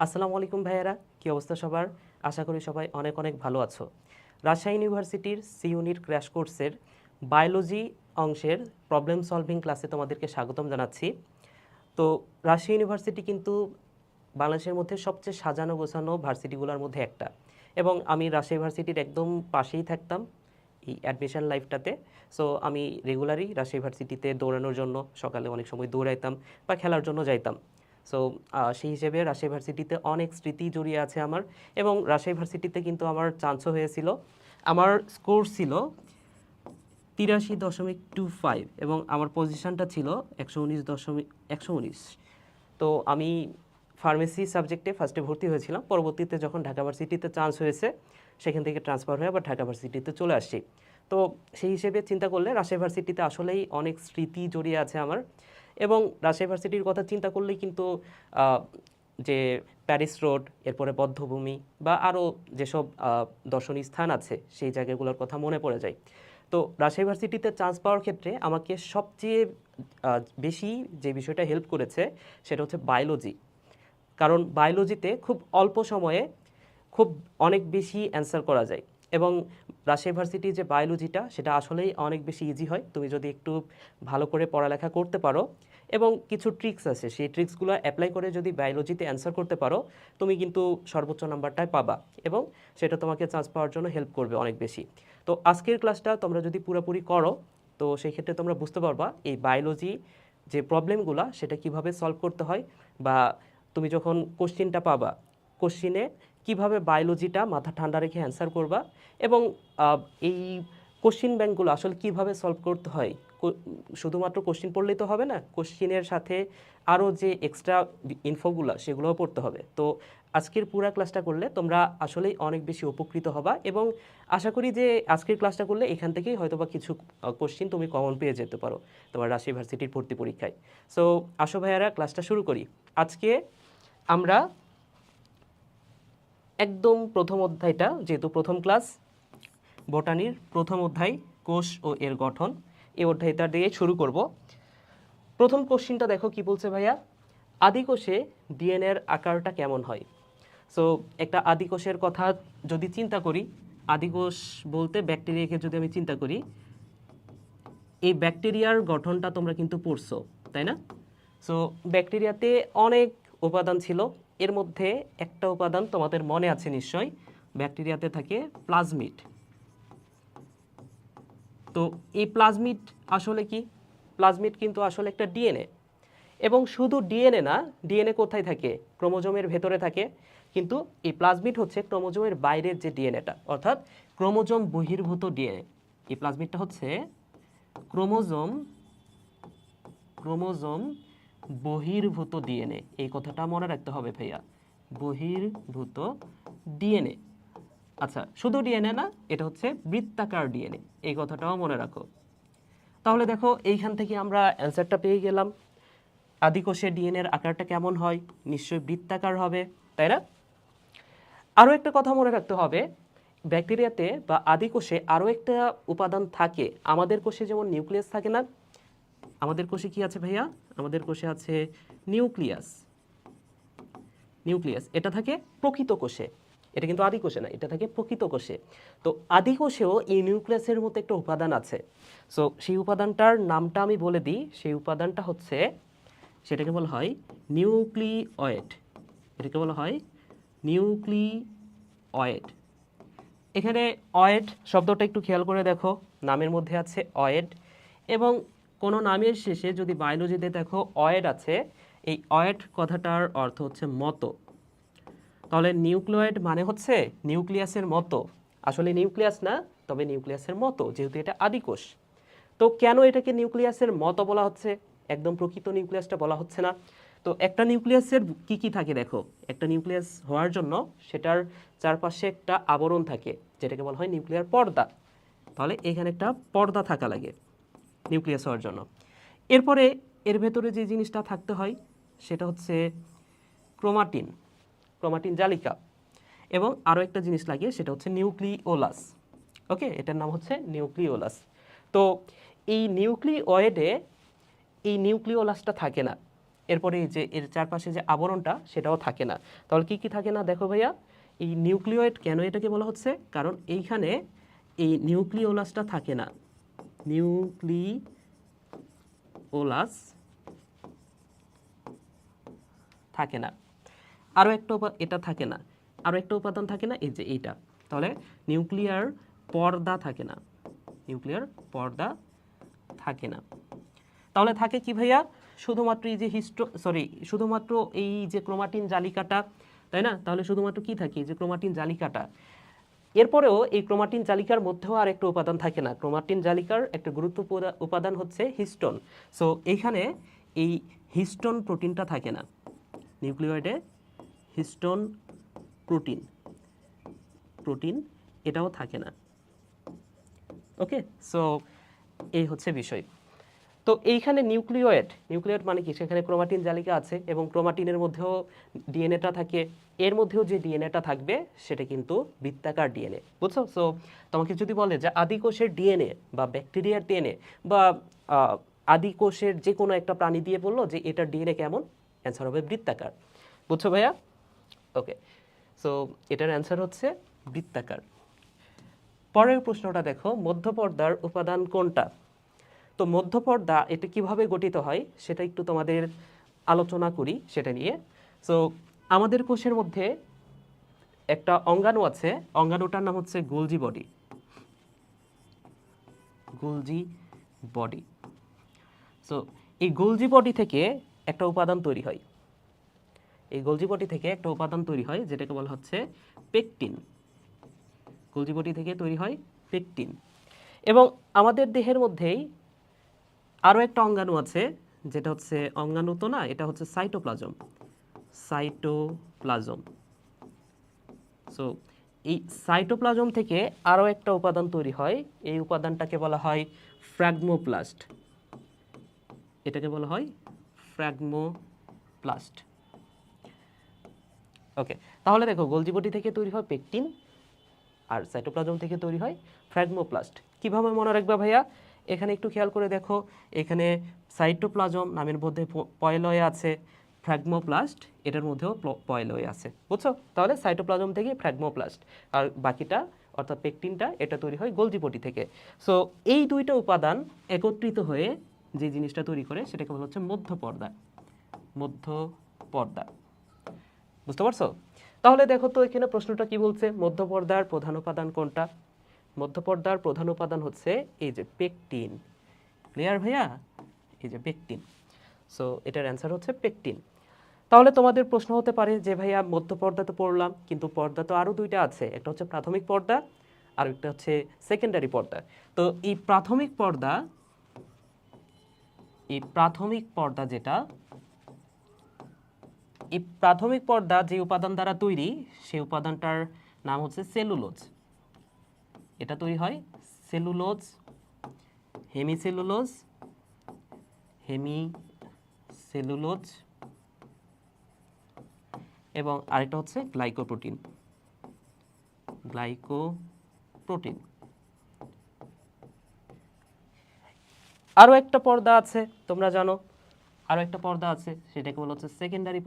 আসসালামু আলাইকুম ভাইয়ারা, কি অবস্থা সবার? আশা করি সবাই অনেক অনেক ভালো আছো। রাজশাহী ইউনিভার্সিটির সি ইউনিট ক্র্যাশ কোর্সের বায়োলজি অংশের প্রবলেম সলভিং ক্লাসে তোমাদেরকে স্বাগতম জানাচ্ছি। তো রাজশাহী ইউনিভার্সিটি কিন্তু বাংলাদেশের মধ্যে সবচেয়ে সাজানো গোছানো ভার্সিটিগুলোর মধ্যে একটা, এবং আমি রাজশাহী ইউনিভার্সিটির একদম পাশেই থাকতাম এই অ্যাডমিশন লাইফটাতে। সো আমি রেগুলারই রাজশাহী ইউনিভার্সিটিতে দৌড়ানোর জন্য সকালে অনেক সময় দৌড়াইতাম বা খেলার জন্য যাইতাম। সো সেই হিসেবে রাজশাহী ভার্সিটিতে অনেক স্মৃতি জড়িয়ে আছে আমার, এবং রাজশাহী ভার্সিটিতে কিন্তু আমার চান্সও হয়েছিল। আমার স্কোর ছিল 83.25 এবং আমার পজিশনটা ছিল 119. তো আমি ফার্মেসি সাবজেক্টে ফার্স্টে ভর্তি হয়েছিলাম, পরবর্তীতে যখন ঢাকা ভার্সিটিতে চান্স হয়েছে সেখান থেকে ট্রান্সফার হয়ে আবার ঢাকা ভার্সিটিতে চলে আসছি। তো সেই হিসেবে চিন্তা করলে রাজশাহী ভার্সিটিতে আসলেই অনেক স্মৃতি জড়িয়ে আছে আমার, এবং রাজশাহী ভার্সিটির কথা চিন্তা করলেই কিন্তু আহ, যে প্যারিস রোড, এরপরে বধ্যভূমি বা আরও যেসব দর্শনীয় স্থান আছে সেই জায়গাগুলোর কথা মনে পড়ে যায়। তো রাজশাহী ভার্সিটিতে চান্স পাওয়ার ক্ষেত্রে আমাকে সবচেয়ে বেশি যে বিষয়টা হেল্প করেছে সেটা হচ্ছে বায়োলজি। কারণ বায়োলজিতে খুব অল্প সময়ে খুব অনেক বেশি অ্যান্সার করা যায়, এবং রাজশাহী ভার্সিটির যে বায়োলজিটা সেটা আসলেই অনেক বেশি ইজি হয় তুমি যদি একটু ভালো করে পড়ালেখা করতে পারো, এবং কিছু ট্রিক্স আছে সেই ট্রিক্সগুলো অ্যাপ্লাই করে যদি বায়োলজিতে অ্যান্সার করতে পারো তুমি কিন্তু সর্বোচ্চ নাম্বারটাই পাবা, এবং সেটা তোমাকে চান্স পাওয়ার জন্য হেল্প করবে অনেক বেশি। তো আজকের ক্লাসটা তোমরা যদি পুরোপুরি করো তো সেই ক্ষেত্রে তোমরা বুঝতে পারবা এই বায়োলজি যে প্রবলেমগুলো সেটা কিভাবে সলভ করতে হয়, বা তুমি যখন কোশ্চিনটা পাবা কোশ্চিনে কিভাবে বায়োলজিটা মাথা ঠান্ডা রেখে অ্যান্সার করবা, এবং এই কোশ্চিন ব্যাংকগুলো আসলে কিভাবে সলভ করতে হয়। শুধুমাত্র কোশ্চিন পড়লেই তো হবে না, কোশ্চিনের সাথে আরও যে এক্সট্রা ইনফোগুলো সেগুলোও পড়তে হবে। তো আজকের পুরো ক্লাসটা করলে তোমরা আসলেই অনেক বেশি উপকৃত হবা, এবং আশা করি যে আজকের ক্লাসটা করলে এখান থেকেই হয়তোবা কিছু কোশ্চিন তুমি কমন পেয়ে যেতে পারো তোমার রাজশাহী ভার্সিটির ভর্তি পরীক্ষায়। সো আসো ভাইয়ারা, ক্লাসটা শুরু করি। আজকে আমরা একদম প্রথম অধ্যায়টা, যেহেতু প্রথম ক্লাস, বোটানির প্রথম অধ্যায় কোষ ও এর গঠন, এই অধ্যায়টা দিয়ে শুরু করব। প্রথম কোশ্চিনটা দেখো কি বলছে ভাইয়া, আদিকোষে ডিএনএর আকারটা কেমন হয়। সো একটা আদিকোষের কথা যদি চিন্তা করি, আদিকোষ বলতে ব্যাকটেরিয়াকে যদি আমি চিন্তা করি, এই ব্যাকটেরিয়ার গঠনটা তোমরা কিন্তু পড়ছো, তাই না? সো ব্যাকটেরিয়াতে অনেক উপাদান ছিল, এর মধ্যে একটা উপাদান তোমাদের মনে আছে নিশ্চয়, ব্যাকটেরিয়াতে থাকে প্লাজমিড। তো এই প্লাজমিড আসলে কি? প্লাজমিড কিন্তু আসলে একটা ডিএনএ, এবং শুধু ডিএনএ না, ডিএনএ কোথায় থাকে? ক্রোমোজোমের ভেতরে থাকে, কিন্তু এই প্লাজমিড হচ্ছে ক্রোমোজোমের বাইরের যে ডিএনএটা, অর্থাৎ ক্রোমোজোম বহির্ভূত ডিএনএ। এই প্লাজমিডটা হচ্ছে ক্রোমোজোম ক্রোমোজোম বহির্ভূত ডিএনএ, এই কথাটা মনে রাখতে হবে ভাইয়া, বহির্ভূত ডিএনএ। আচ্ছা, শুধু ডিএনএ না, এটা হচ্ছে বৃত্তাকার ডিএনএ, এই কথাটাও মনে রাখো। তাহলে দেখো এইখান থেকে আমরা অ্যান্সারটা পেয়ে গেলাম। আদিকোষে ডিএনএর আকারটা কেমন হয়? নিশ্চয়ই বৃত্তাকার হবে, তাই না? আরও একটা কথা মনে রাখতে হবে, ব্যাকটেরিয়াতে বা আদিকোষে আরও একটা উপাদান থাকে। আমাদের কোষে যেমন নিউক্লিয়াস থাকে না, আমাদের কোষে কি আছে ভাইয়া? আমাদের কোষে আছে নিউক্লিয়াস। নিউক্লিয়াস এটা থাকে প্রকৃত কোষে, এটা কিন্তু আদি কোষে না, এটা থাকে প্রকৃত কোষে। তো আদি কোষেও এই নিউক্লিয়াসের মতো একটা উপাদান আছে। সো সেই উপাদানটার নামটা আমি বলে দিই, সেই উপাদানটা হচ্ছে, সেটাকে বলা হয় নিউক্লিওয়েড। এটাকে বলা হয় নিউক্লিওয়েড। এখানে অয়েড শব্দটা একটু খেয়াল করে দেখো, নামের মধ্যে আছে অয়েড, এবং কোনো নামের শেষে যদি বায়োলজিতে দেখো অয়েড আছে, এই অয়েড কথাটার অর্থ হচ্ছে মতো। তাহলে নিউক্লিয়েড মানে হচ্ছে নিউক্লিয়াসের মতো, আসলে নিউক্লিয়াস না, তবে নিউক্লিয়াসের মতো, যেহেতু এটা আদিকোষ। তো কেন এটাকে নিউক্লিয়াসের মতো বলা হচ্ছে, একদম প্রকৃত নিউক্লিয়াসটা বলা হচ্ছে না? তো একটা নিউক্লিয়াসের কি কি থাকে দেখো, একটা নিউক্লিয়াস হওয়ার জন্য সেটার চারপাশে একটা আবরণ থাকে, যেটাকে বলা হয় নিউক্লিয়ার পর্দা। তাহলে এখানে একটা পর্দা থাকা লাগে নিউক্লিয়াস হওয়ার জন্য। এরপরে এর ভেতরে যে জিনিসটা থাকতে হয় সেটা হচ্ছে ক্রোমাটিন, ক্রোমাটিন জালিকা, এবং আরও একটা জিনিস লাগে সেটা হচ্ছে নিউক্লিওলাস। ওকে, এটার নাম হচ্ছে নিউক্লিওলাস। তো এই নিউক্লিওয়েডে এই নিউক্লিওলাসটা থাকে না, এরপরে এই যে এর চারপাশে যে আবরণটা সেটাও থাকে না। তাহলে কি কি থাকে না দেখো ভাইয়া, এই নিউক্লিয়েট কেন এটাকে বলা হচ্ছে, কারণ এইখানে এই নিউক্লিওলাসটা থাকে না, নিউক্লিওলাস থাকে না। আরও একটা এটা থাকে না, আরও একটা উপাদান থাকে না, এই যে এইটা। তাহলে নিউক্লিয়ার পর্দা থাকে না, নিউক্লিয়ার পর্দা থাকে না। তাহলে থাকে কি ভাইয়া, শুধুমাত্র এই যে শুধুমাত্র এই যে ক্রোমাটিন জালিকাটা, তাই না? তাহলে শুধুমাত্র কি থাকে, এই যে ক্রোমাটিন জালিকাটা। এরপরেও এই ক্রোমাটিন জালিকার মধ্যেও আর একটা উপাদান থাকে না। ক্রোমাটিন জালিকার একটা গুরুত্বপূর্ণ উপাদান হচ্ছে হিস্টোন। সো এইখানে এই হিস্টোন প্রোটিনটা থাকে না, নিউক্লিয়েটে হিস্টোন প্রোটিন এটাও থাকে না। ওকে, সো এই হচ্ছে বিষয়। তো এইখানে নিউক্লিয়েট মানে কি, সেখানে ক্রোমাটিন জালিকা আছে এবং ক্রোমাটিনের মধ্যেও ডিএনএটা থাকে। এর মধ্যেও যে ডিএনএটা থাকবে সেটা কিন্তু বৃত্তাকার ডিএনএ, বুঝছো? সো তোমাকে যদি বলে যে আদিকোষের ডিএনএ বা ব্যাকটেরিয়ার ডিএনএ বা আদিকোষের যে কোনো একটা প্রাণী দিয়ে বললো যে এটার ডিএনএ কেমন, অ্যান্সার হবে বৃত্তাকার। বুঝছো ভাইয়া? ওকে, সো এটার অ্যান্সার হচ্ছে বৃত্তাকার। পরের প্রশ্নটা দেখো, মধ্যপর্দার উপাদান কোনটা? তো মধ্যপর্দা এটা কিভাবে গঠিত হয় সেটা একটু তোমাদের আলোচনা করি সেটা নিয়ে। সো আমাদের কোষের মধ্যে একটা অঙ্গাণু আছে, অঙ্গাণুটার নাম হচ্ছে গোলজি বডি। সো এই গোলজি বডি থেকে একটা উপাদান তৈরি হয়, যেটাকে বলা হচ্ছে পেকটিন। গোলজি বডি থেকে তৈরি হয় পেকটিন। এবং আমাদের দেহের মধ্যেই আরও একটা অঙ্গাণু আছে, যেটা হচ্ছে অঙ্গাণু তো না, এটা হচ্ছে সাইটোপ্লাজম। সো এই সাইটোপ্লাজম থেকে আরও একটা উপাদান তৈরি হয়, এই উপাদানটাকে বলা হয় ফ্র্যাগমোপ্লাস্ট। এটাকে বলা হয় ফ্র্যাগমোপ্লাস্ট। ওকে, তাহলে দেখো গোলজি বডি থেকে তৈরি হয় পেকটিন আর সাইটোপ্লাজম থেকে তৈরি হয় ফ্র্যাগমোপ্লাস্ট। কিভাবে মনে রাখবা ভাইয়া, এখানে একটু খেয়াল করে দেখো, এখানে সাইটোপ্লাজম নামের মধ্যে পয়লয় আছে, ফ্র্যাগমোপ্লাস্ট এটার মধ্যেও পয়লয় আছে, বুঝছো? তাহলে সাইটোপ্লাজম থেকে ফ্র্যাগমোপ্লাস্ট, আর বাকিটা অর্থাৎ পেকটিনটা এটা তৈরি হয় গোলজি বডি থেকে। সো এই দুইটা উপাদান একত্রিত হয়ে যে জিনিসটা তৈরি করে সেটাকে বলা হচ্ছে মধ্যপর্দা। বুঝতে পারছো? তাহলে দেখো তো এখানে প্রশ্নটা কি বলছে, মধ্যপর্দার প্রধান উপাদান কোনটা? মধ্যপর্দার প্রধান উপাদান হচ্ছে এই যে পেকটিন। ক্লিয়ার ভাইয়া? এই যে পেকটিন। সো এটার অ্যান্সার হচ্ছে পেকটিন। তাহলে তোমাদের প্রশ্ন হতে পারে যে ভাইয়া মধ্যপর্দা তো পড়লাম, কিন্তু পর্দা তো আরও দুইটা আছে, একটা হচ্ছে প্রাথমিক পর্দা আর একটা হচ্ছে সেকেন্ডারি পর্দা। তো এই প্রাথমিক পর্দা যে উপাদান দ্বারা তৈরি, সেই উপাদানটার নাম হচ্ছে সেলুলোজ। এটা তৈরি হয় সেলুলোজ, হেমিসেলুলোজ এবং আরেকটা হচ্ছে গ্লাইকোপ্রোটিন। আরও একটা পর্দা আছে, তোমরা জানো আরও একটা পর্দা আছে, সেটাকে বলা হচ্ছে সেকেন্ডারি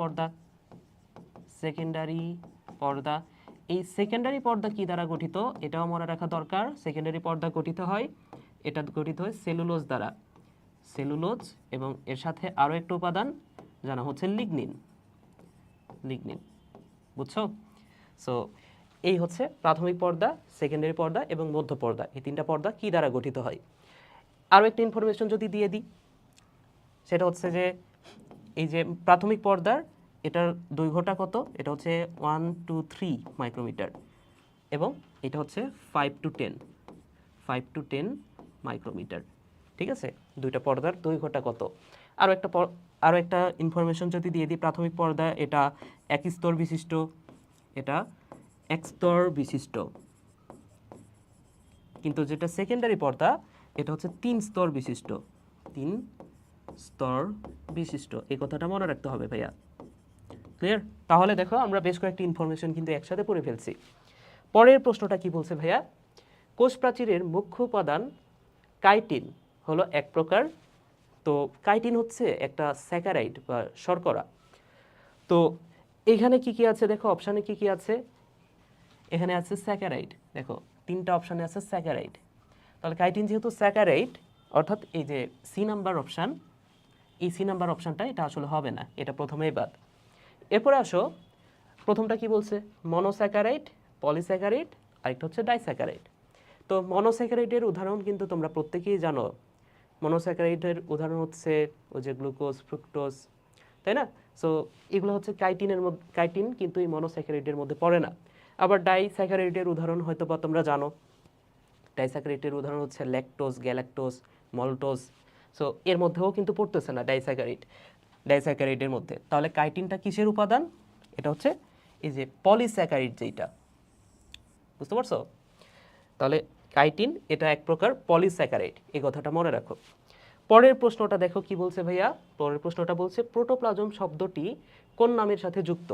পর্দা। এই সেকেন্ডারি পর্দা কি দ্বারা গঠিত এটাও মনে রাখা দরকার। সেকেন্ডারি পর্দা গঠিত হয় সেলুলোজ দ্বারা, এবং এর সাথে আরও একটা উপাদান জানা হচ্ছে লিগনিন। বুঝছো? সো এই হচ্ছে প্রাথমিক পর্দা, সেকেন্ডারি পর্দা এবং মধ্য পর্দা। এই তিনটা পর্দা কি দ্বারা গঠিত হয়। আরও একটা ইনফরমেশন যদি দিয়ে দিই, সেটা হচ্ছে যে এই যে প্রাথমিক পর্দার এটার দৈর্ঘ্যটা কত, এটা হচ্ছে 1 to 3 মাইক্রোমিটার এবং এটা হচ্ছে 5 to 10 মাইক্রোমিটার। ঠিক আছে, দুইটা পর্দার দৈর্ঘ্যটা কত। আরও একটা ইনফরমেশন যদি দিয়ে দিই, প্রাথমিক পর্দা এটা এক স্তর বিশিষ্ট, কিন্তু যেটা সেকেন্ডারি পর্দা এটা হচ্ছে 3 স্তর বিশিষ্ট। এই কথাটা মনে রাখতে হবে ভাইয়া। ক্লিয়ার? তাহলে দেখো আমরা বেশ কয়েকটি ইনফরমেশন কিন্তু একসাথে পড়ে ফেলছি। পরের প্রশ্নটা কি বলছে ভাইয়া, কোষ প্রাচীরের মুখ্য উপাদান কাইটিন হলো এক প্রকার তো কাইটিন হচ্ছে একটা স্যাকারাইড বা শর্করা। তো এখানে কি কি আছে দেখো, অপশানে কি কি আছে, এখানে আছে স্যাকারাইড, দেখো 3টা অপশানে আছে স্যাকারাইড। তাহলে কাইটিন যেহেতু স্যাকারাইড, অর্থাৎ এই যে সি নাম্বার অপশান, এই সি নাম্বার অপশানটা এটা আসলে হবে না, এটা প্রথমেই বাদ। এরপরে আসো, প্রথমটা কি বলছে, মনোস্যাকারাইড, পলিস্যাকারাইড, আরেকটা হচ্ছে ডাইস্যাকারাইড। তো মনোস্যাকারাইডের উদাহরণ কিন্তু তোমরা প্রত্যেকেই জানো। মনোস্যাকারাইডের উদাহরণ হচ্ছে ওই যে গ্লুকোজ, ফ্রুক্টোজ, তাই না? সো এগুলো হচ্ছে কাইটিনের মধ্যে, কাইটিন কিন্তু এই মনোস্যাকারাইডের মধ্যে পড়ে না। আবার ডাইস্যাকারাইডের উদাহরণ হয়তো বা তোমরা জানো। ডাইস্যাকারাইডের উদাহরণ হচ্ছে ল্যাকটোজ, গ্যালাক্টোজ, মলটোজ। সো এর মধ্যেও কিন্তু পড়তেছে না ডাইস্যাকারাইডের মধ্যে। তাহলে কাইটিনটা কিসের উপাদান? এটা হচ্ছে এই যে পলিস্যাকারাইড যেটা, বুঝতে পারছো? তাহলে কাইটিন এটা এক প্রকার পলিস্যাকারাইড, এই কথাটা মনে রাখো। পরের প্রশ্নটা দেখো কি বলছে ভাইয়া, পরের প্রশ্নটা বলছে প্রোটোপ্লাজম শব্দটি কোন নামের সাথে যুক্ত?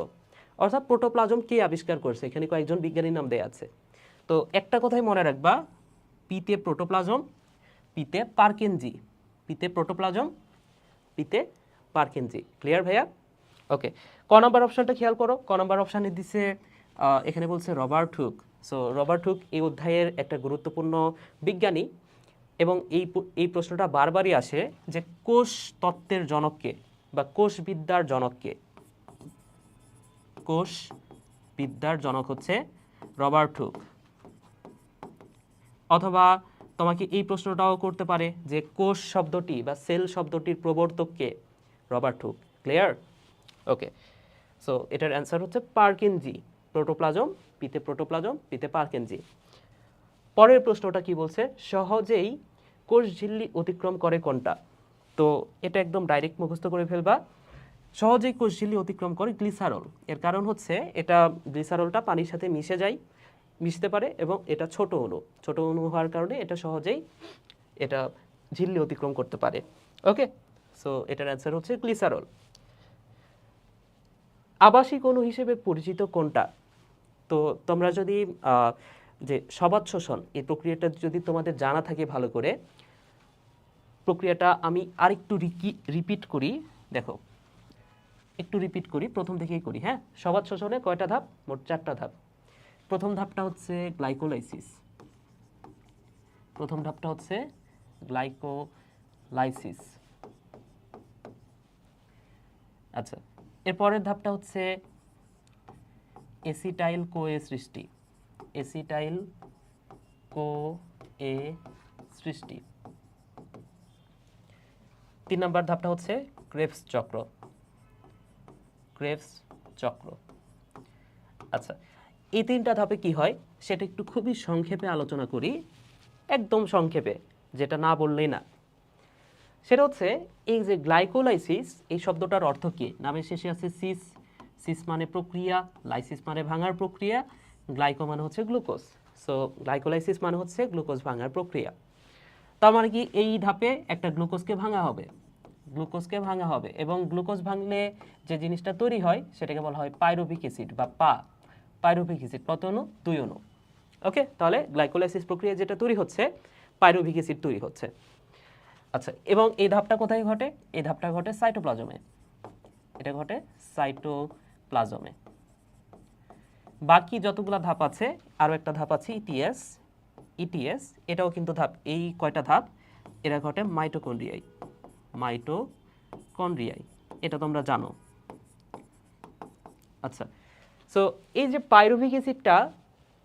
অর্থাৎ প্রোটোপ্লাজম কে আবিষ্কার করছে, এখানে কয়েকজন বিজ্ঞানীর নাম দেয়া আছে। তো একটা কথাই মনে রাখবা, পিতে প্রোটোপ্লাজম, পিতে পার্কিনজি, পিতে প্রোটোপ্লাজম, পিতে পার্কিনজি। ক্লিয়ার ভাইয়া? ওকে, ক নাম্বার অপশনটা খেয়াল করো, ক নাম্বার অপশানে দিছে এখানে বলছে Robert Hooke. So Robert Hooke এই অধ্যায়ের একটা গুরুত্বপূর্ণ বিজ্ঞানী, এবং এই প্রশ্নটা বারবারই আসে যে কোষ তত্ত্বের জনককে বা কোষবিদ্যার জনককে। কোষবিদ্যার জনক হচ্ছে রবার্ট হুক। অথবা তোমাকে এই প্রশ্নটাও করতে পারে যে কোষ শব্দটি বা সেল শব্দটির প্রবর্তককে, রবার্ট হুক। ক্লিয়ার? ওকে, সো এটার অ্যান্সার হচ্ছে পার্কিনজি। প্রোটোপ্লাজম, পিতে প্রোটোপ্লাজম, পিতে পার্কিনজি। পরের প্রশ্নটা কি বলছে, সহজেই কোষ ঝিল্লি অতিক্রম করে কোনটা? তো এটা একদম ডাইরেক্ট মুখস্থ করে ফেলবা। সহজেই কোষ ঝিল্লি অতিক্রম করে গ্লিসারল। এর কারণ হচ্ছে এটা গ্লিসারলটা পানির সাথে মিশতে পারে, এবং এটা ছোট অণু হওয়ার কারণে এটা সহজেই এটা ঝিল্লি অতিক্রম করতে পারে। ওকে, সো এটার অ্যান্সার হচ্ছে গ্লিসারল। আবাসিক অণু হিসেবে পরিচিত কোনটা? তো তোমরা যদি যে সবাত শোষণ এই প্রক্রিয়াটা যদি তোমাদের জানা থাকে ভালো করে, প্রক্রিয়াটা আমি আরেকটু রিপিট করি, দেখো একটু রিপিট করি, প্রথম থেকেই করি। হ্যাঁ, সবাত শোষণে কয়টা ধাপ? মোট 4টা ধাপ। প্রথম ধাপটা হচ্ছে গ্লাইকোলাইসিস, প্রথম ধাপটা হচ্ছে গ্লাইকোলাইসিস। আচ্ছা, এরপরের ধাপটা হচ্ছে এসিটাইল কোএ সৃষ্টি, এসিটাইল কোএ সৃষ্টি। 3 নম্বর ধাপটা হচ্ছে ক্রেবস চক্র, ক্রেবস চক্র। আচ্ছা, এই 3টা ধাপে কি হয় সেটা একটু খুবই সংক্ষেপে আলোচনা করি, একদম সংক্ষেপে, যেটা না বললেই না। সেটা হচ্ছে এই যে গ্লাইকোলাইসিস, এই শব্দটার অর্থ কি? নামের শেষে আছে সিস, সিস মানে প্রক্রিয়া, লাইসিস মানে ভাঙার প্রক্রিয়া, গ্লাইকো মানে হচ্ছে গ্লুকোজ। সো গ্লাইকোলাইসিস মানে হচ্ছে গ্লুকোজ ভাঙার প্রক্রিয়া। তার মানে কি এই ধাপে একটা গ্লুকোজকে ভাঙা হবে, গ্লুকোজকে ভাঙা হবে, এবং গ্লুকোজ ভাঙলে যে জিনিসটা তৈরি হয় সেটাকে বলা হয় পাইরুভিক অ্যাসিড বা পাইরুভিক অ্যাসিড। কত অণু? 2 অণু। ওকে, তাহলে গ্লাইকোলাইসিস প্রক্রিয়া যেটা তৈরি হচ্ছে, পাইরুভিক অ্যাসিড তৈরি হচ্ছে। আচ্ছা, এবং এই ধাপটা কোথায় ঘটে? এই ধাপটা ঘটে সাইটোপ্লাজমে, এটা ঘটে সাইটোপ্লাজমে। বাকি যতগুলো ধাপ আছে, আরও একটা ধাপ আছে ইটিএস, ইটিএস এটাও কিন্তু ধাপ। এই কয়টা ধাপ এরা ঘটে মাইটোকন্ড্রিয়ায়, মাইটোকন্ড্রিয়ায়, এটা তোমরা জানো। আচ্ছা, সো এই যে পাইরুভিক অ্যাসিডটা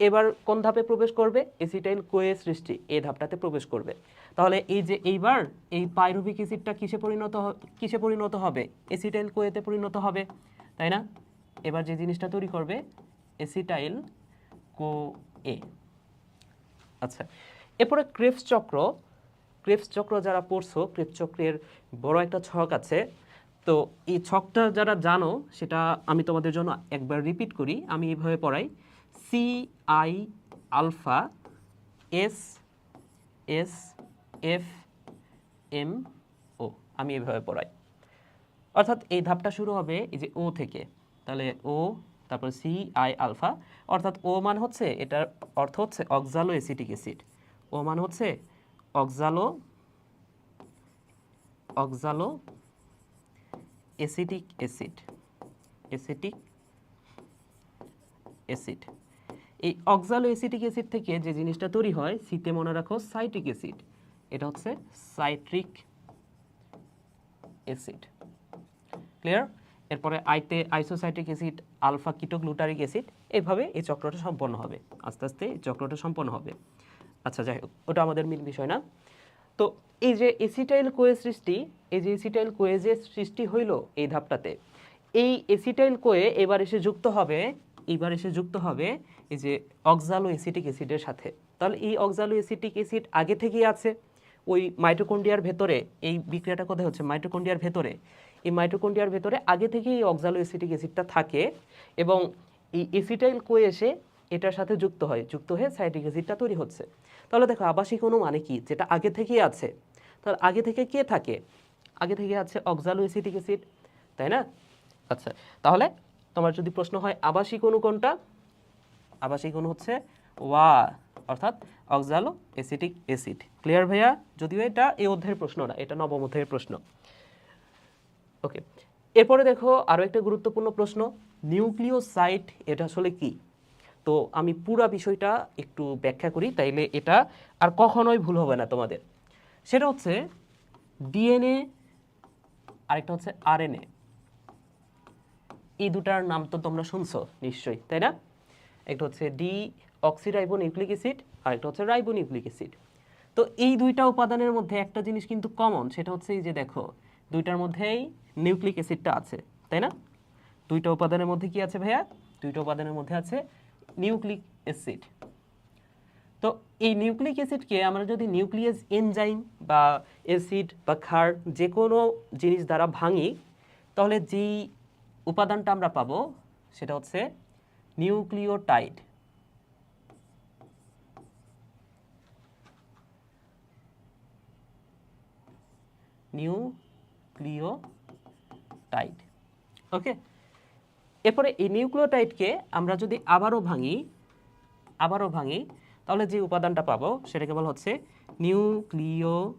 এবার কোন ধাপে প্রবেশ করবে? এসিটাইল কোএ সৃষ্টি, এই ধাপটাতে প্রবেশ করবে। তাহলে এই যে এইবার এই পাইরুভিক অ্যাসিডটা কিসে পরিণত হবে? এসিটাইল কোএতে পরিণত হবে, তাই না? এবার যে জিনিসটা তৈরি করবে এসিটাইল কোএ। আচ্ছা, এরপরে ক্রেবস চক্র। ক্রেবস চক্র যারা পড়ছো, ক্রেবস চক্রের বড় একটা ছক আছে। তো এই ছকটা যারা জানো সেটা আমি তোমাদের জন্য একবার রিপিট করি। আমি এইভাবে পড়াই, C I alpha S S F M O, আমি এইভাবে পড়াই। অর্থাৎ এই ধাপটা শুরু হবে এই যে ও থেকে, তাহলে ও, তারপর সি আই আলফা, অর্থাৎ ও মানে হচ্ছে, এটার অর্থ হচ্ছে অক্সালো এসিটিক অ্যাসিড। ও মানে হচ্ছে oxalo oxaloacetic acid, acetic acid. এই অক্সালো অ্যাসিটিক অ্যাসিড থেকে যে জিনিসটা তৈরি হয়, সিতে মনে রাখো সাইট্রিক অ্যাসিড, এটা হচ্ছে সাইট্রিক অ্যাসিড। ক্লিয়ার? এরপরে আইতে আইসোসাইট্রিক অ্যাসিড, আলফা কিটোগ্লুটারিক অ্যাসিড, এইভাবে এই চক্রটা সম্পন্ন হবে, আস্তে আস্তে এই চক্রটা সম্পন্ন হবে। আচ্ছা যাই হোক, ওটা আমাদের মূল বিষয় না। তো এই যে এসিটাইল কোয়ে সৃষ্টি, এই যে এসিটাইল কোয়ে যে সৃষ্টি হইল এই ধাপটাতে, এই এসিটাইল কোয়ে এবার এসে যুক্ত হবে, এইবার এসে যুক্ত হবে এই যে অক্সালো অ্যাসিটিক অ্যাসিডের সাথে। তাহলে এই অক্সালো অ্যাসিটিক অ্যাসিড আগে থেকেই আছে ওই মাইটোকন্ড্রিয়ার ভেতরে, এই বিক্রিয়াটা কোথায় হচ্ছে মাইটোকন্ড্রিয়ার ভেতরে, এই মাইটোকন্ড্রিয়ার ভেতরে আগে থেকেই এই অক্সালো অ্যাসিটিক অ্যাসিডটা থাকে এবং এই এসিটাইল কোয়ে এসে এটার সাথে যুক্ত হয়, যুক্ত হয়ে সাইট্রিক অ্যাসিডটা তৈরি হচ্ছে। তাহলে দেখো আবাসিক অণু মানে কি, যেটা আগে থেকেই আছে। তাহলে আগে থেকে কে থাকে, আগে থেকে আছে অক্সালো অ্যাসিটিক অ্যাসিড, তাই না? আচ্ছা, তাহলে তোমার যদি প্রশ্ন হয় আবাসিক অণু কোনটা, আবাসিক অণু হচ্ছে ওয়া, অর্থাৎ অক্সালো অ্যাসিটিক অ্যাসিড। ক্লিয়ার ভাইয়া? যদিও এটা এই অধ্যায়ের প্রশ্ন না, এটা নবম অধ্যায়ের প্রশ্ন। ওকে, এরপরে দেখো আরও একটা গুরুত্বপূর্ণ প্রশ্ন, নিউক্লিওসাইড এটা আসলে কি? তো আমি পুরো বিষয়টা একটু ব্যাখ্যা করি, তাইলে এটা আর কখনোই ভুল হবে না তোমাদের। সেটা হচ্ছে ডিএনএ, আরেকটা হচ্ছে আরএনএ। এই দুটার নাম তো তোমরা শুনছো নিশ্চয়ই, তাই না? একটা হচ্ছে ডি অক্সিরাইবো নিউক্লিক অ্যাসিড, আর একটা হচ্ছে রাইবো নিউক্লিক অ্যাসিড। তো এই দুইটা উপাদানের মধ্যে একটা জিনিস কিন্তু কমন, সেটা হচ্ছে এই যে দেখো দুইটার মধ্যেই নিউক্লিক অ্যাসিডটা আছে, তাই না? দুইটা উপাদানের মধ্যে কি আছে ভাইয়া? দুইটা উপাদানের মধ্যে আছে নিউক্লিক অ্যাসিড। তো এই নিউক্লিক অ্যাসিডকে আমরা যদি নিউক্লিয়াস এনজাইম বা অ্যাসিড বা ক্ষার যে কোনো জিনিস দ্বারা ভাঙি, তাহলে যেই উপাদানটা আমরা পাবো সেটা হচ্ছে নিউক্লিওটাইড। নিউক্লিওটাইড, ওকে। এরপরে এই নিউক্লিওটাইডকে আমরা যদি আবারও ভাঙি, তাহলে যে উপাদানটা পাবো সেটাকে বলা হচ্ছে নিউক্লিওসাইড।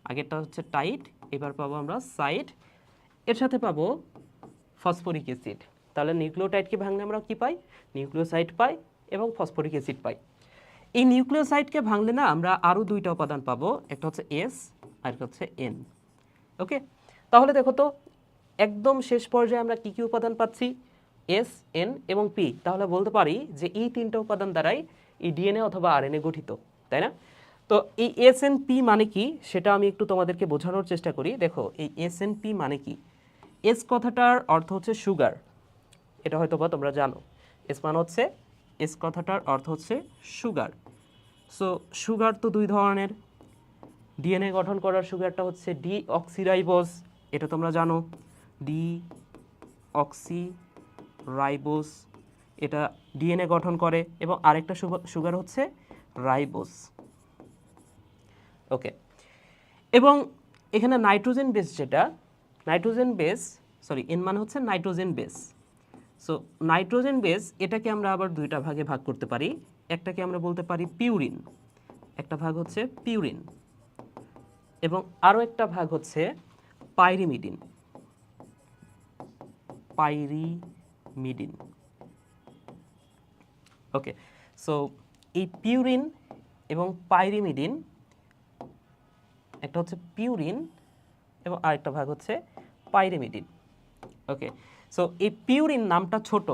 আগেরটা হচ্ছে টাইড, এবার পাবো আমরা সাইড, এর সাথে পাবো ফসফরিক অ্যাসিড। তাহলে নিউক্লিওটাইডকে ভাঙলে আমরা কি পাই? নিউক্লিওসাইড পাই এবং ফসফরিক অ্যাসিড পাই। এই নিউক্লিওসাইডকে ভাঙলে না আমরা আরও দুইটা উপাদান পাবো, একটা হচ্ছে এস আর একটা হচ্ছে এন। ওকে, তাহলে দেখো তো একদম শেষ পর্যায়ে আমরা কি কি উপাদান পাচ্ছি? এস, এন এবং পি। তাহলে বলতে পারি যে এই তিনটা উপাদান দ্বারাই এই ডিএনএ অথবা আরএনএ গঠিত, তাই না? তো এই এস এন পি মানে কি সেটা আমি একটু তোমাদেরকে বোঝানোর চেষ্টা করি। দেখো এই এস এন পি মানে কি? এস কথাটার অর্থ হচ্ছে সুগার, এটা হয়তো বা তোমরা জানো। এস মানে হচ্ছে, এস কথাটার অর্থ হচ্ছে সুগার। সো সুগার তো দুই ধরনের, ডিএনএ গঠন করার সুগারটা হচ্ছে ডি অক্সিরাইবোজ, এটা তোমরা জানো, ডি অক্সিরাইবোজ, এটা ডিএনএ গঠন করে, এবং আরেকটা সুগার হচ্ছে রাইবোজ। ওকে, এবং এখানে নাইট্রোজেন বেস, যেটা নাইট্রোজেন বেস, সরি এন মানে হচ্ছে nitrogen base. So nitrogen base এটাকে আমরা আবার দুইটা ভাগে ভাগ করতে পারি। একটাকে আমরা বলতে পারি পিউরিন, একটা ভাগ হচ্ছে পিউরিন, এবং আরও একটা ভাগ হচ্ছে পাইরিমিডিন। পাইরিমিডিন, ওকে। সো এই পিউরিন এবং পাইরিমিডিন, একটা হচ্ছে পিউরিন এবং আরেকটা ভাগ হচ্ছে পাইরিমিডিন। ওকে, সো এই পিউরিন নামটা ছোট,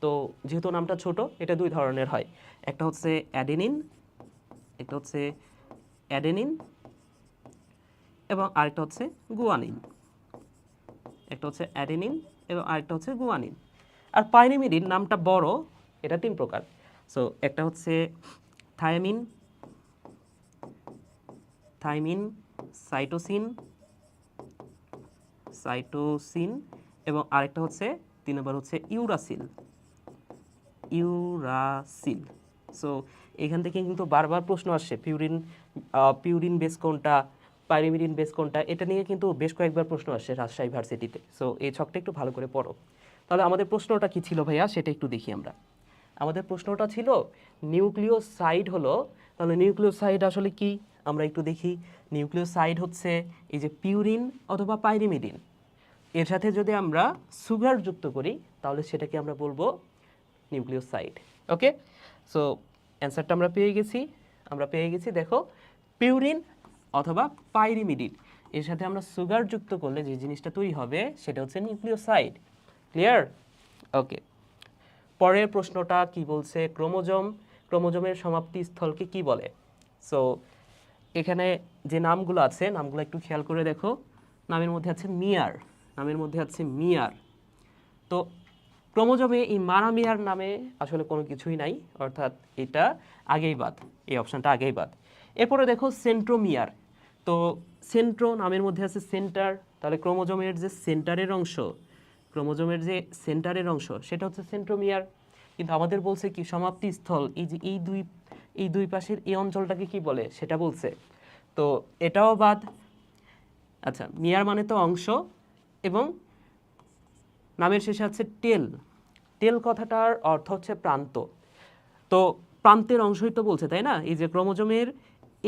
তো যেহেতু নামটা ছোট এটা দুই ধরনের হয়, একটা হচ্ছে অ্যাডেনিন, একটা হচ্ছে অ্যাডেনিন এবং আরেকটা হচ্ছে গুয়ানিন, একটা হচ্ছে অ্যাডেনিন এবং আরেকটা হচ্ছে গুয়ানিন। আর পাইরিমিডিন নামটা বড়, এটা তিন প্রকার। সো একটা হচ্ছে থায়ামিন, সাইটোসিন, এবং আরেকটা হচ্ছে 3 নম্বর হচ্ছে ইউরাসিল। সো এখান থেকে কিন্তু বারবার প্রশ্ন আসছে পিউরিন বেস কোনটা, পাইরিমিডিন বেস কোনটা, এটা নিয়ে কিন্তু বেশ কয়েকবার প্রশ্ন আসছে রাজশাহী ভার্সিটিতে। সো এই ছকটা একটু ভালো করে পড়ো। তাহলে আমাদের প্রশ্নটা কি ছিল ভাইয়া, সেটা একটু দেখি আমরা। আমাদের প্রশ্নটা ছিল নিউক্লিওসাইড হলো, তাহলে নিউক্লিওসাইড আসলে কি? আমরা একটু দেখি নিউক্লিওসাইড হচ্ছে এই যে পিউরিন অথবা পাইরিমিডিন, এর সাথে যদি আমরা সুগার যুক্ত করি তাহলে সেটাকে আমরা বলবো নিউক্লিওসাইড। ওকে, সো অ্যান্সারটা আমরা পেয়ে গেছি দেখো, পিউরিন অথবা পাইরিমিডিন এর সাথে আমরা সুগার যুক্ত করলে যে জিনিসটা তৈরি হবে সেটা হচ্ছে নিউক্লিওসাইড। ক্লিয়ার? ওকে, পরের প্রশ্নটা কি বলছে, ক্রোমোজোমের সমাপ্তি স্থলকে কি বলে? সো এখানে যে নামগুলো আছে নামগুলো একটু খেয়াল করে দেখো, নামের মধ্যে আছে মিয়ার। তো ক্রোমোজোমে এই মারামিয়ার নামে আসলে কোনো কিছুই নাই, অর্থাৎ এটা আগেই বাদ, এই অপশানটা আগেই বাদ। এরপরে দেখো সেন্ট্রোমিয়ার। তো নামের মধ্যে আছে সেন্টার, তাহলে ক্রোমোজোমের যে সেন্টারের অংশ সেটা হচ্ছে সেন্ট্রোমিয়ার। কিন্তু আমাদের বলছে কি সমাপ্তি স্থল, এই যে এই দুই পাশের এই অঞ্চলটাকে কি বলে সেটা বলছে, তো এটাও বাদ। আচ্ছা, মিয়ার মানে তো অংশ, এবং নামের শেষে আছে টেল কথাটার অর্থ হচ্ছে প্রান্ত। তো প্রান্তের অংশই তো বলছে, তাই না? এই যে ক্রোমোজোমের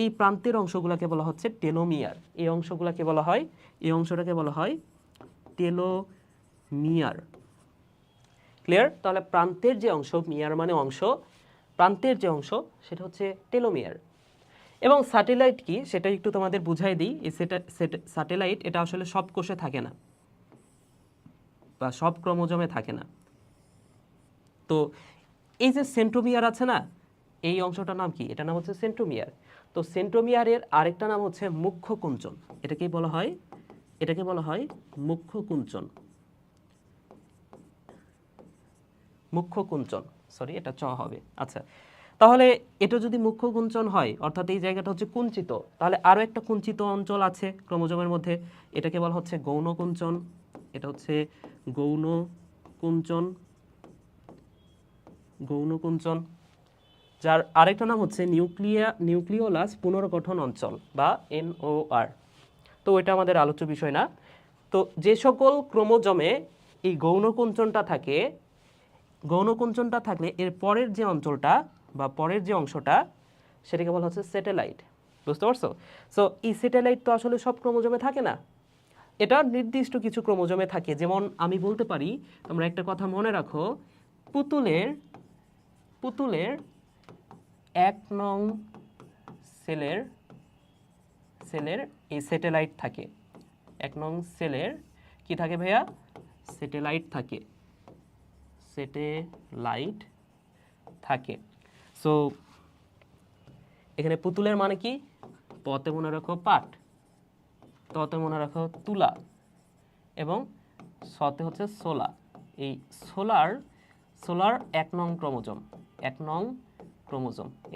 এই প্রান্তের অংশগুলোকে বলা হচ্ছে টেলোমিয়ার। এই অংশটাকে বলা হয় টেলোমিয়ার। ক্লিয়ার? তাহলে প্রান্তের যে অংশ, মিয়ার মানে অংশ, প্রান্তের যে অংশ সেটা হচ্ছে টেলোমিয়ার। এবং স্যাটেলাইট কি সেটা একটু তোমাদের বুঝাই দিই। এই স্যাটেলাইট এটা আসলে সব কোষে থাকে না বা সব ক্রোমোজোমে থাকে না। তো এই যে সেন্ট্রোমিয়ার আছে না, এই অংশটার নাম কি? এটার নাম হচ্ছে সেন্ট্রোমিয়ার। তো সেন্ট্রোমিয়ারের আরেকটা নাম হচ্ছে মুখ্য কুঞ্চন। এটাকে বলা হয় মুখ্য কুঞ্চন। সরি, এটা চ হবে। আচ্ছা, তাহলে এটা যদি মুখ্য কুঞ্চন হয়, অর্থাৎ এই জায়গাটা হচ্ছে কুঞ্চিত, তাহলে আরও একটা কুঞ্চিত অঞ্চল আছে ক্রোমোজোমের মধ্যে, এটাকে বলা হচ্ছে গৌণ কুঞ্চন। এটা হচ্ছে গৌণ কুঞ্চন, যার আরেকটা নাম হচ্ছে নিউক্লিওলাস পুনর্গঠন অঞ্চল বা NOR। তো এটা আমাদের আলোচ্য বিষয় না। তো যে সকল ক্রোমোজোমে এই গৌণ কুঞ্চনটা থাকলে এর পরের যে অঞ্চলটা বা পরের যে অংশটা সেটাকে বলা হচ্ছে স্যাটেলাইট। বুঝতে পারছো? সো এই স্যাটেলাইট তো আসলে সব ক্রোমোজোমে থাকে না, এটা নির্দিষ্ট কিছু ক্রোমোজোমে থাকে। যেমন আমি বলতে পারি, তোমরা একটা কথা মনে রাখো, পুতুলের 1 নং সেলের এই স্যাটেলাইট থাকে। 1 নং সেলের কি থাকে ভাইয়া? স্যাটেলাইট থাকে। সো এখানে পুতুলের মানে কি? পতে মনে রাখো পাট, ততে মনে রাখো তুলা, এবং সতে হচ্ছে সোলা। এই সোলার 1 নং ক্রোমোজোম,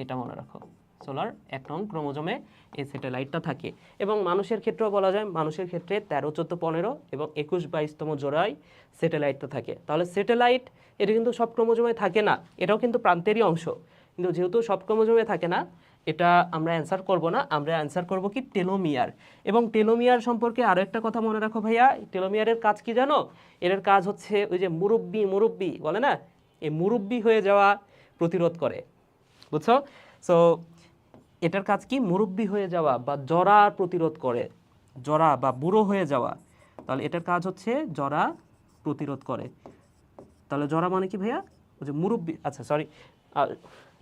এটা মনে রাখো। সোলার 1 নং ক্রোমোজোমে এই স্যাটেলাইটটা থাকে। এবং মানুষের ক্ষেত্রেও বলা যায়, মানুষের ক্ষেত্রে 13, 14, 15 এবং 21, 22তম জোড়ায় স্যাটেলাইটটা থাকে। তাহলে স্যাটেলাইট এটা কিন্তু সব ক্রোমোজোমে থাকে না, এটাও কিন্তু প্রান্তেরই অংশ। কিন্তু যেহেতু সব ক্রোমোজোমে থাকে না, এটা আমরা অ্যান্সার করব না, আমরা অ্যান্সার করব কি টেলোমিয়ার। এবং টেলোমিয়ার সম্পর্কে আরও একটা কথা মনে রাখো ভাইয়া, টেলোমিয়ারের কাজ কি জানো? এর কাজ হচ্ছে ওই যে মুরব্বি বলে না, এই মুরব্বি হয়ে যাওয়া প্রতিরোধ করে। বুঝছো? সো এটার কাজ কি? মুরব্বি হয়ে যাওয়া বা জরা প্রতিরোধ করে, জরা বা বুড়ো হয়ে যাওয়া। তাহলে এটার কাজ হচ্ছে জরা প্রতিরোধ করে। তাহলে জরা মানে কি ভাইয়া? ওই যে মুরব্বি, আচ্ছা সরি,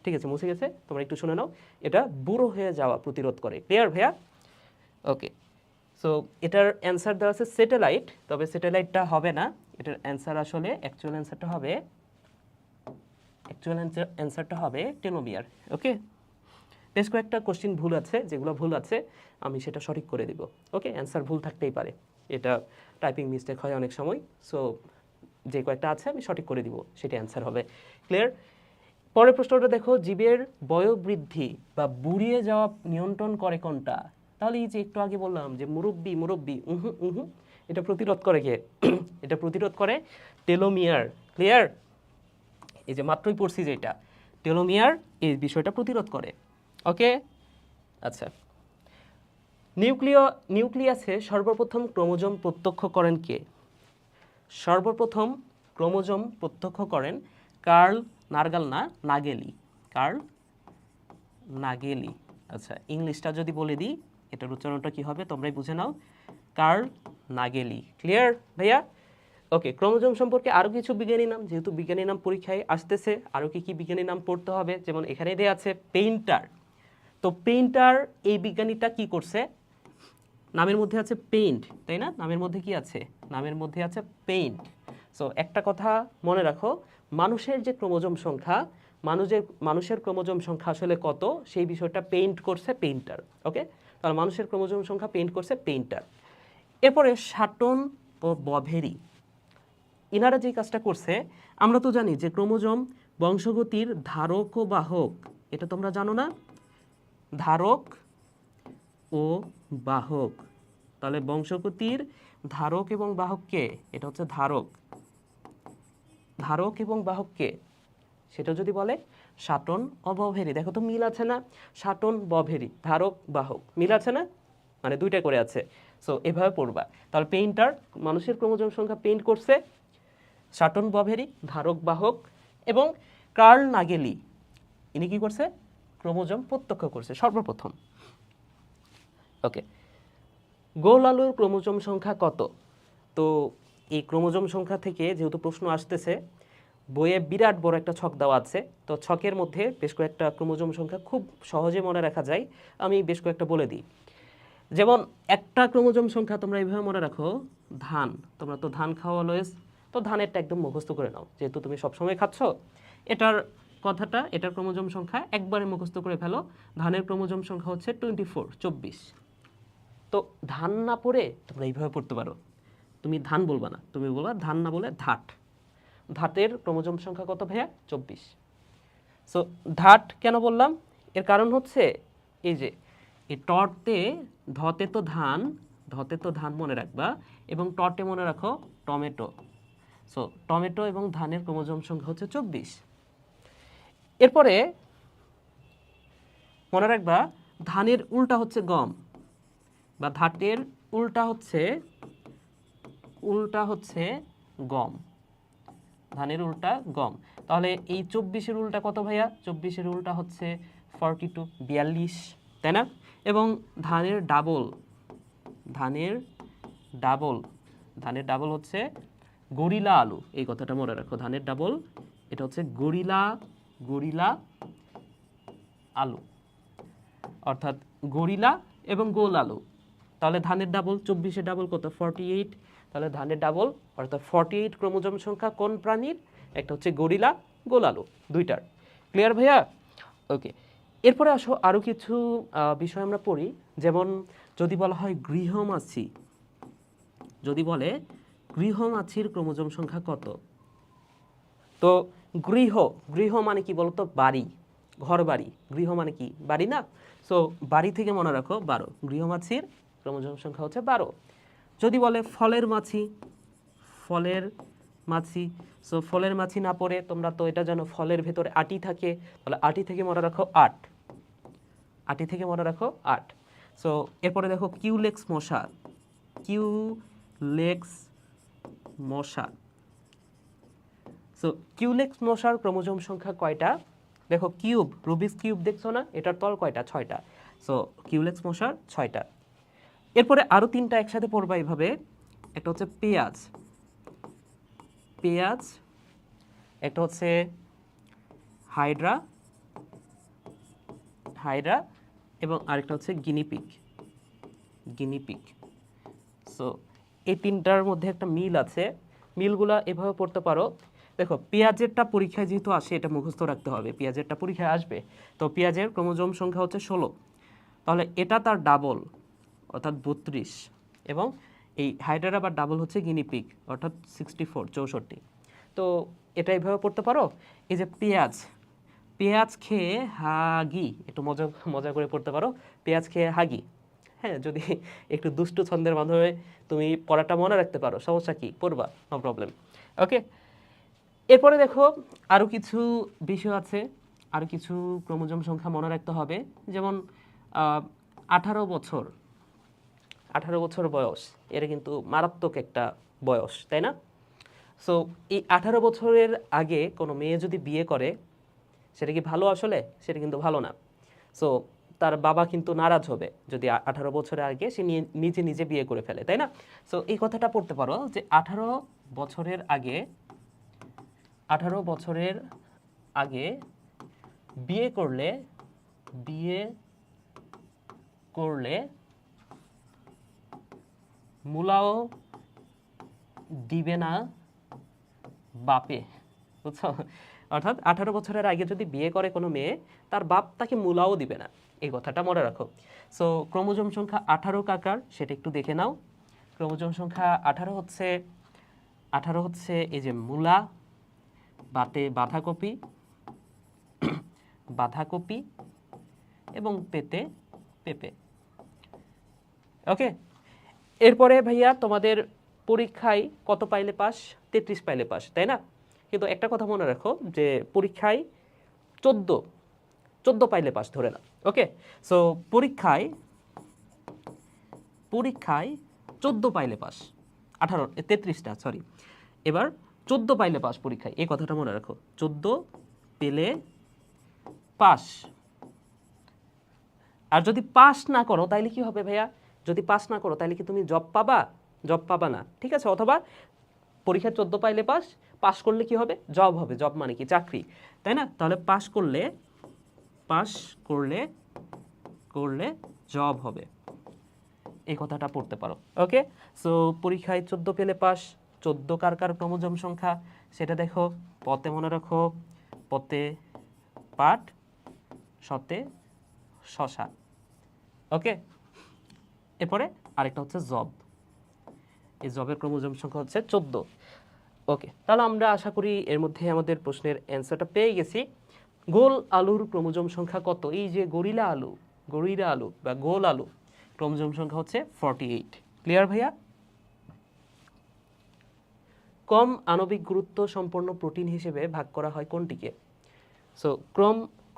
ঠিক আছে, মুছে গেছে, তোমরা একটু শুনে নাও। এটা বুড়ো হয়ে যাওয়া প্রতিরোধ করে। ক্লিয়ার ভাইয়া? ওকে, সো এটার অ্যান্সার দেওয়া আছে স্যাটেলাইট, তবে স্যাটেলাইটটা হবে না, এটার অ্যান্সার আসলে অ্যাকচুয়াল অ্যান্সারটা হবে টেলোমিয়ার। ওকে, বেশ কয়েকটা কোশ্চিন ভুল আছে, যেগুলো ভুল আছে আমি সেটা সঠিক করে দিব। ওকে, অ্যান্সার ভুল থাকতেই পারে, এটা টাইপিং মিস্টেক হয় অনেক সময়। সো যে কয়েকটা আছে আমি সঠিক করে দিব, সেটা অ্যান্সার হবে। ক্লিয়ার? পরের প্রশ্নটা দেখো, জীবের বয়োবৃদ্ধি বা বুড়িয়ে যাওয়া নিয়ন্ত্রণ করে কোনটা? তাহলে এই যে একটু আগে বললাম যে মুরব্বি, এটা প্রতিরোধ করে কে? এটা প্রতিরোধ করে টেলোমিয়ার। ক্লিয়ার? এই যে মাত্রই পড়ছি যে এটা টেলোমিয়ার এই বিষয়টা প্রতিরোধ করে। ওকে, আচ্ছা, নিউক্লিয়াসে সর্বপ্রথম ক্রোমোজোম প্রত্যক্ষ করেন কে? সর্বপ্রথম ক্রোমোজোম প্রত্যক্ষ করেন কার্ল নাগেলি। আচ্ছা, ইংলিশটা যদি বলে দিই, এটার উচ্চারণটা কি হবে তোমরাই বুঝে নাও। কার্নেগেলি। ক্লিয়ার ভাইয়া? ওকে, ক্রোমোজোম সম্পর্কে আরও কিছু বিজ্ঞানী নাম, যেহেতু বিজ্ঞানী নাম পরীক্ষায় আসতেছে, আরও কি কি বিজ্ঞানী নাম পড়তে হবে, যেমন এখানে দেয়া আছে পেইন্টার। তো পেইন্টার এই বিজ্ঞানীটা কি করছে? নামের মধ্যে আছে পেইন্ট, তাই না? নামের মধ্যে কি আছে? নামের মধ্যে আছে পেইন্ট। সো একটা কথা মনে রাখো, মানুষের যে ক্রোমোজোম সংখ্যা, মানুষের ক্রোমোজোম সংখ্যা আসলে কত, সেই বিষয়টা পেইন্ট করছে পেইন্টার। ওকে, তাহলে মানুষের ক্রোমোজোম সংখ্যা পেইন্ট করছে পেইন্টার। এরপরে শাটন ও বভেরি, ইনারা যে কাজটা করছে, আমরা তো জানি যে ক্রোমোজোম বংশগতির ধারক ও বাহক, এটা তোমরা জানো না? ধারক ও বাহক। তাহলে বংশগতির ধারক এবং বাহককে, এটা হচ্ছে ধারক, ধারক এবং বাহককে, সেটা যদি বলে শাটন ও বভেরি। দেখো তো মিল আছে না? শাটন বভেরি, ধারক বাহক, মিল আছে না? মানে দুইটা করে আছে। সো এভাবে পড়বা। তাহলে পেইন্টার মানুষের ক্রোমোজোম সংখ্যা পেইন্ট করছে, শাটন বভেরি ধারক বাহক, এবং কার্নেগেলি ইনি কি করছে? ক্রোমোজোম প্রত্যক্ষ করছে সর্বপ্রথম। ওকে, গোল আলুর ক্রোমোজোম সংখ্যা কত? তো এই ক্রোমোজোম সংখ্যা থেকে যেহেতু প্রশ্ন আসতেছে, বইয়ে বিরাট বড় একটা ছক দেওয়া আছে, তো ছকের মধ্যে বেশ কয়েকটা ক্রোমোজোম সংখ্যা খুব সহজে মনে রাখা যায়, আমি বেশ কয়েকটা বলে দিই। যেমন একটা ক্রোমোজোম সংখ্যা তোমরা এইভাবে মনে রাখো, ধান, তোমরা তো ধান খাওয়া অলওয়েজ, তো ধানেরটা একদম মুখস্থ করে নাও, যেহেতু তুমি সবসময় খাচ্ছ। এটার কথাটা, এটার ক্রোমোজোম সংখ্যা একবারে মুখস্থ করে ফেলো। ধানের ক্রোমোজোম সংখ্যা হচ্ছে 24, 24। তো ধান না পড়ে তোমরা এইভাবে পড়তে পারো, তুমি ধান বলবা না, তুমি বলবা ধান না বলে ধাট। ধাতের ক্রোমোজোম সংখ্যা কত ভাইয়া? 24। সো ধাট কেন বললাম? এর কারণ হচ্ছে এই যে এই টতে, ধতে তো ধান, ধতে তো ধান মনে রাখবা, এবং টটে মনে রাখো টমেটো। সো টমেটো এবং ধানের ক্রোমোজোম সংখ্যা হচ্ছে 24। এরপরে মনে রাখবা ধানের উল্টা হচ্ছে গম, বা ধাটের উল্টা হচ্ছে গম, ধানের উল্টা গম। তাহলে এই 24-এর উল্টা কত ভাইয়া? 24-এর উল্টা হচ্ছে 42, 42, তাই না? এবং ধানের ডাবল, ধানের ডাবল, ধানের ডাবল হচ্ছে গরিলা আলু। এই কথাটা মনে রাখো, ধানের ডাবল এটা হচ্ছে গরিলা আলু, অর্থাৎ গরিলা এবং গোল আলু। তাহলে ধানের ডাবল, 24-এর ডাবল কত? 48। তাহলে ধানের ডাবল অর্থাৎ 48 ক্রোমোজোম সংখ্যা কোন প্রাণীর? একটা হচ্ছে গরিলা, গোল আলু, দুইটার। ক্লিয়ার ভাইয়া? ওকে, এরপরে আসো আরও কিছু বিষয় আমরা পড়ি। যেমন যদি বলা হয় গৃহমাছি, যদি বলে গৃহমাছির ক্রোমোজোম সংখ্যা কত? তো গৃহ মানে কি বলতো? বাড়ি, ঘর বাড়ি। গৃহ মানে কি? বাড়ি না? সো বাড়ি থেকে মনে রাখো 12। গৃহমাছির ক্রোমোজোম সংখ্যা হচ্ছে 12। যদি বলে ফলের মাছি, ফলের মাছি, সো ফলের মাছি না পড়ে তোমরা তো এটা জানো ফলের ভেতরে আটি থাকে, তাহলে আটি থেকে মনে রাখো 8, আটি থেকে মনে রাখো 8। সো এরপরে দেখো কিউলেক্স মশা, কিউলেক্স মশা। সো কিউলেক্স মশার ক্রোমোজোম সংখ্যা কয়টা? দেখো কিউব, রুবিক্স কিউব দেখছো না, এটার তল কয়টা? 6টা। সো কিউলেক্স মশার 6টা। এরপরে আরও 3টা একসাথে পড়বা এইভাবে। একটা হচ্ছে পেঁয়াজ, পেঁয়াজ, একটা হচ্ছে হাইড্রা, হাইড্রা, এবং আরেকটা হচ্ছে গিনিপিগ, গিনিপিগ। সো এই 3টার মধ্যে একটা মিল আছে, মিলগুলা এভাবে পড়তে পারো। দেখো পেঁয়াজেরটা পরীক্ষায় যেহেতু আসে, এটা মুখস্থ রাখতে হবে, পেঁয়াজেরটা পরীক্ষায় আসবে। তো পেঁয়াজের ক্রোমোজোম সংখ্যা হচ্ছে 16, তাহলে এটা তার ডাবল অর্থাৎ 32, এবং এই হাইড্রার আবার ডাবল হচ্ছে গিনিপিগ অর্থাৎ 64, 64। তো এটা এইভাবে পড়তে পারো। এই যে পেঁয়াজ, পেঁয়াজ খেয়ে হাগি, একটু মজা মজা করে পড়তে পারো, পেঁয়াজ খেয়ে হাগি। হ্যাঁ, যদি একটু দুষ্টু ছন্দের মাধ্যমে তুমি পড়াটা মনে রাখতে পারো, সমস্যা কি? পড়বা, নো প্রবলেম। ওকে, এরপরে দেখো আরও কিছু বিষয় আছে, আরও কিছু ক্রোমোজোম সংখ্যা মনে রাখতে হবে। যেমন 18 বছর, 18 বছর বয়স, এটা কিন্তু মারাত্মক একটা বয়স, তাই না? সো এই 18 বছরের আগে কোনো মেয়ে যদি বিয়ে করে, সেটা কি ভালো? আসলে সেটা কিন্তু ভালো না। সো তার বাবা কিন্তু নারাজ হবে যদি 18 বছরের আগে সে নিজে নিজে বিয়ে করে ফেলে, তাই না? সো এই কথাটা পড়তে পারো যে 18 বছরের আগে বিয়ে করলে মুলাও দিবে না বাপে, বুঝছো? অর্থাৎ 18 বছরের আগে যদি বিয়ে করে কোনো মেয়ে, তার বাপ তাকে মুলাও দিবে না, এই কথাটা মনে রাখো। সো ক্রোমোজোম সংখ্যা 18 কাকার সেটা একটু দেখে নাও। ক্রোমোজোম সংখ্যা 18 হচ্ছে এই যে মূলা, বাতে বাঁধাকপি এবং পেতে পেঁপে। ওকে, এরপরে ভাইয়া তোমাদের পরীক্ষায় কত পাইলে পাস? 33 পাইলে পাস, তাই না? কিন্তু একটা কথা মনে রাখো যে পরীক্ষায় 14 পাইলে পাস ধরে না। ওকে, সো পরীক্ষায় 14 পাইলে পাস, 33টা সরি, এবার 14 পাইলে পাস পরীক্ষায়, এই কথাটা মনে রাখো। 14 পেলে পাস। আর যদি পাস না করো তাইলে কি হবে ভাইয়া? যদি পাস না করো তাহলে কি তুমি জব পাবা না, ঠিক আছে? অথবা পরীক্ষায় 14 পাইলে পাস করলে কি হবে? জব হবে। জব মানে কি? চাকরি, তাই না? তাহলে পাস করলে জব হবে, এই কথাটা পড়তে পারো। ওকে, সো পরীক্ষায় 14 পেলে পাস। 14 কার ক্রোমোজোম সংখ্যা সেটা দেখো। পতে মনে রাখো, পতে পাট, শতে শশা। ওকে, এরপরে আরেকটা হচ্ছে জব। এই জবের ক্রোমোজোম সংখ্যা হচ্ছে 14। ওকে, তাহলে আমরা আশা করি এর মধ্যে আমাদের প্রশ্নের অ্যান্সারটা পেয়ে গেছি। গোল আলুর ক্রোমোজোম সংখ্যা কত? এই যে গরিলা আলু বা গোল আলু, ক্রোমোজোম সংখ্যা হচ্ছে 48। ক্লিয়ার ভাইয়া? কম আণবিক গুরুত্ব সম্পন্ন প্রোটিন হিসেবে ভাগ করা হয় কোনটিকে? সো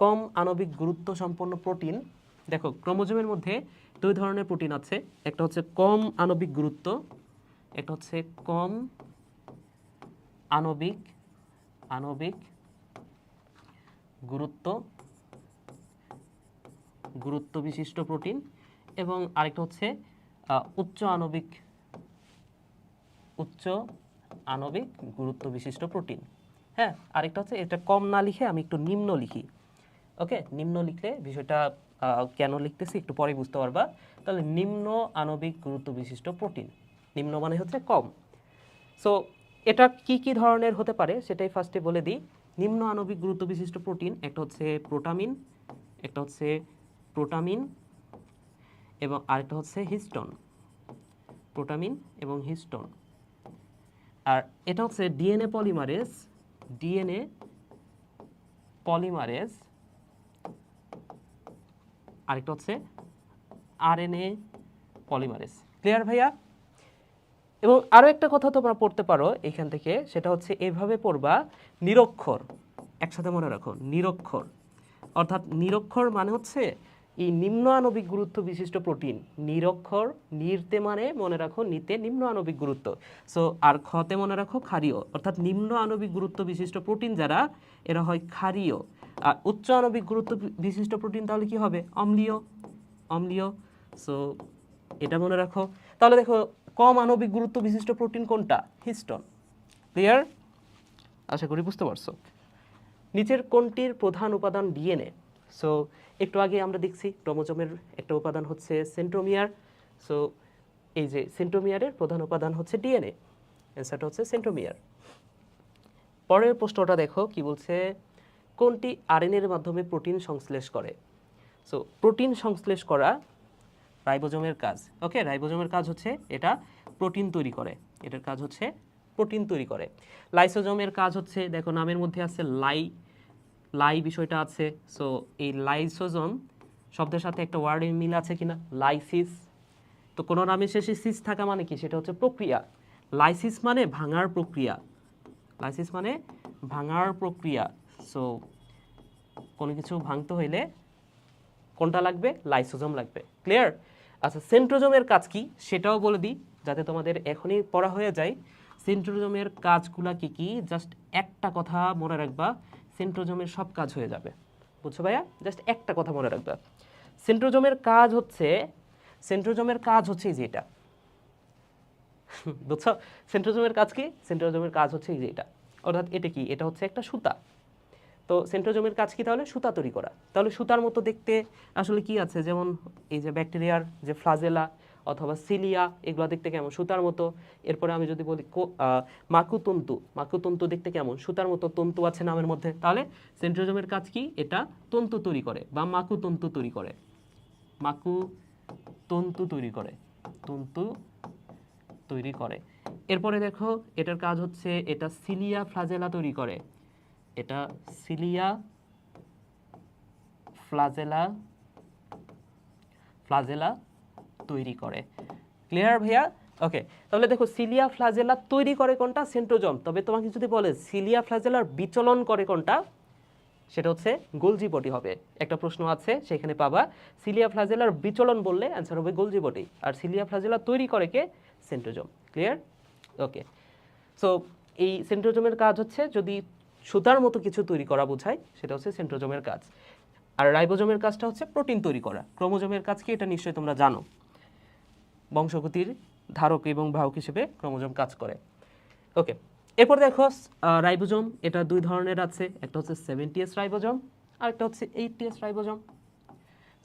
কম আণবিক গুরুত্ব সম্পন্ন প্রোটিন, দেখো ক্রোমোজোমের মধ্যে দুই ধরনের প্রোটিন আছে। একটা হচ্ছে কম আণবিক গুরুত্ব, একটা হচ্ছে কম আণবিক গুরুত্ব বিশিষ্ট প্রোটিন, এবং আরেকটা হচ্ছে উচ্চ আণবিক গুরুত্ব বিশিষ্ট প্রোটিন। হ্যাঁ, আরেকটা হচ্ছে, এটা কম না লিখে আমি একটু নিম্ন লিখি। ওকে, নিম্ন লিখলে বিষয়টা কেন লিখতেছি একটু পরে বুঝতে পারবা। তাহলে নিম্ন আণবিক গুরুত্ব বিশিষ্ট প্রোটিন, নিম্ন মানে হচ্ছে কম। সো এটা কি কি ধরনের হতে পারে সেটাই ফার্স্টে বলে দিই। নিম্ন আণবিক গুরুত্ব বিশিষ্ট প্রোটিন একটা হচ্ছে প্রোটামিন এবং আরেকটা হচ্ছে হিস্টোন। প্রোটামিন এবং হিস্টোন। আর এটা হচ্ছে ডিএনএ পলিমারেজ, আরেকটা হচ্ছে আরএনএ পলিমারেজ। ক্লিয়ার ভাইয়া? এবং আরো একটা কথা তোমরা পড়তে পারো এখান থেকে, সেটা হচ্ছে এইভাবে পড়বা, নিরক্ষর। একসাথে মনে রাখো, নিরক্ষর। অর্থাৎ নিরক্ষর মানে হচ্ছে এই নিম্ন আণবিক গুরুত্ব বিশিষ্ট প্রোটিন। নিরক্ষর, নিরতে মানে মনে রাখো নিতে নিম্ন আণবিক গুরুত্ব। সো আর খতে মনে রাখো ক্ষারীয়। অর্থাৎ নিম্ন আণবিক গুরুত্ব বিশিষ্ট প্রোটিন যারা, এরা হয় ক্ষারীয়। আর উচ্চ আণবিক গুরুত্ব বিশিষ্ট প্রোটিন তাহলে কি হবে? অম্লীয়। সো এটা মনে রাখো। তাহলে দেখো কম আণবিক গুরুত্ব বিশিষ্ট প্রোটিন কোনটা? হিস্টোন। ক্লিয়ার? আশা করি বুঝতে পারছো। নিচের কোনটির প্রধান উপাদান ডিএনএ? সো একটু আগে আমরা দেখছি ক্রোমোজোমের একটা উপাদান হচ্ছে সেন্ট্রোমিয়ার। সো এই যে সেন্ট্রোমিয়ারের প্রধান উপাদান হচ্ছে ডিএনএ, অ্যান্সারটা হচ্ছে সেন্ট্রোমিয়ার। পরের প্রশ্নটা দেখো কি বলছে, কোনটি আরএনএর মাধ্যমে প্রোটিন সংশ্লেষ করে? সো প্রোটিন সংশ্লেষ করা রাইবোজোমের কাজ। ওকে, রাইবোজোমের কাজ হচ্ছে এটা প্রোটিন তৈরি করে, এটার কাজ হচ্ছে প্রোটিন তৈরি করে। লাইসোজোমের কাজ হচ্ছে, দেখো নামের মধ্যে আছে লাই বিষয়টা আছে। সো এই লাইসোজোম শব্দের সাথে একটা ওয়ার্ডের মিল আছে কিনা? লাইসিস। তো কোনো নামের শেষে সিস থাকা মানে কি? সেটা হচ্ছে প্রক্রিয়া। লাইসিস মানে ভাঙার প্রক্রিয়া। সো কোনো কিছু ভাঙতে হইলে কোনটা লাগবে? লাইসোজোম লাগবে। ক্লিয়ার? আচ্ছা, সেন্ট্রোজোমের কাজ কি সেটাও বলে দিই, যাতে তোমাদের এখনই পড়া হয়ে যায়। সেন্ট্রোজোমের কাজগুলা কি কি, জাস্ট একটা কথা মনে রাখবা, সেন্ট্রোজোমের সব কাজ হয়ে যাবে। বুঝছো ভাইয়া? জাস্ট একটা কথা মনে রাখবা, সেন্ট্রোজোমের কাজ হচ্ছে এই যে এটা, বুঝছো? সেন্ট্রোজোমের কাজ কি? সেন্ট্রোজোমের কাজ হচ্ছে এই যে এটা, অর্থাৎ এটা কি, এটা হচ্ছে একটা সুতা। তো সেন্ট্রোজোমের কাজ কি তাহলে? সুতা তৈরি করা। তাহলে সুতার মতো দেখতে আসলে কি আছে, যেমন এই যে ব্যাকটেরিয়ার যে ফ্লাজেলা অথবা সিলিয়া, এগুলো দেখতে কেমন? সুতার মতো। এরপরে আমি যদি বলি মাকুতন্তু, মাকুতন্তু দেখতে কেমন? সুতার মতো তন্তু আছে নামের মধ্যে। তাহলে সেন্ট্রোজোমের কাজ কি? এটা তন্তু তৈরি করে বা মাকুতন্তু তৈরি করে, মাকুতন্তু তৈরি করে, তন্তু তৈরি করে। এরপরে দেখো এটার কাজ হচ্ছে এটা সিলিয়া ফ্লাজেলা তৈরি করে, এটা সিলিয়া ফ্লাজেলা তৈরি করে। ক্লিয়ার ভাইয়া? ওকে, তাহলে দেখো সিলিয়া ফ্লাজেলা তৈরি করে কোনটা? সেন্ট্রোজোম। তবে তোমাকে যদি বলে সিলিয়া ফ্লাজেলার বিচলন করে কোনটা, সেটা হচ্ছে গোলজি বডি হবে। একটা প্রশ্ন আছে সেখানে পাবা, সিলিয়া ফ্লাজেলার বিচলন বললে অ্যান্সার হবে গোলজি বডি, আর সিলিয়া ফ্লাজেলা তৈরি করে কে? সেন্ট্রোজোম। ক্লিয়ার? ওকে, সো এই সেন্ট্রোজোমের কাজ হচ্ছে যদি সুতার মতো কিছু তৈরি করা বোঝায়, সেটা হচ্ছে সেন্ট্রোজোমের কাজ। আর রাইবোজোমের কাজটা হচ্ছে প্রোটিন তৈরি করা। ক্রোমোজোমের কাজ কি? এটা নিশ্চয়ই তোমরা জানো, বংশগতির ধারক এবং বাহক হিসেবে ক্রোমোজোম কাজ করে। ওকে, এরপর দেখো রাইবোজোম, এটা দুই ধরনের আছে, একটা হচ্ছে 70S রাইবোজোম আর একটা হচ্ছে 80S রাইবোজোম।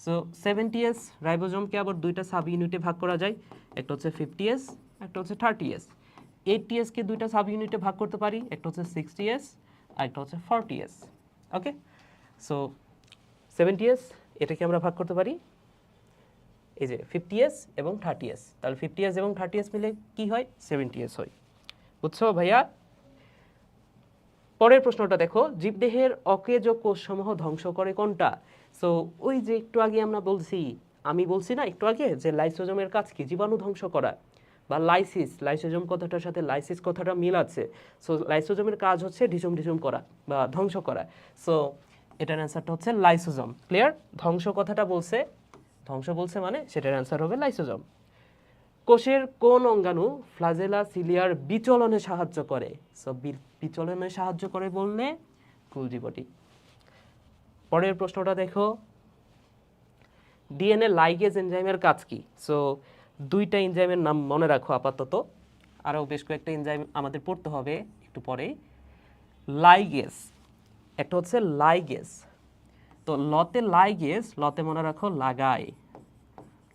সো 70S রাইবোজোমকে আবার দুইটা সাব ইউনিটে ভাগ করা যায়, একটা হচ্ছে 50S, একটা হচ্ছে 30S। 80Sকে দুইটা সাব ইউনিটে ভাগ করতে পারি, একটা হচ্ছে 60S আর একটা হচ্ছে 40S। ওকে, সো 70S এটাকে আমরা ভাগ করতে পারি এই যে 50S এবং 30S, তাহলে 50S এবং 30S মিলে কি হয়? 70S হয়। বুঝছো ভাইয়া? পরের প্রশ্নটা দেখো, জীবদেহের অকেজ কোষসমূহ ধ্বংস করে কোনটা? সো ওই যে একটু আগে আমি বলছি না একটু আগে যে লাইসোজোমের কাজ কি? জীবাণু ধ্বংস করা বা লাইসিস, লাইসোজোম কথাটার সাথে লাইসিস কথাটা মিল আছে। সো লাইসোজোমের কাজ হচ্ছে ঢিসুম করা বা ধ্বংস করা। সো এটার অ্যান্সারটা হচ্ছে লাইসোজোম। ক্লিয়ার? ধ্বংস বলছে মানে সেটার অ্যান্সার হবে লাইসোজোম। কোষের কোন অঙ্গাণু ফ্লাজেলা সিলিয়ার বিচলনে সাহায্য করে? সো বিচলনে সাহায্য করে বললে গোলজি বডি। পরের প্রশ্নটা দেখো, ডিএনএ লাইগেজ এনজাইমের কাজ কি? সো দুইটা এনজাইমের নাম মনে রাখো আপাতত, আরও বেশ কয়েকটা এনজাইম আমাদের পড়তে হবে একটু পরেই। লাইগেজ, একটা হচ্ছে লাইগেজ, তো লতে লাইগেজ, লতে মনে রাখো লাগাই,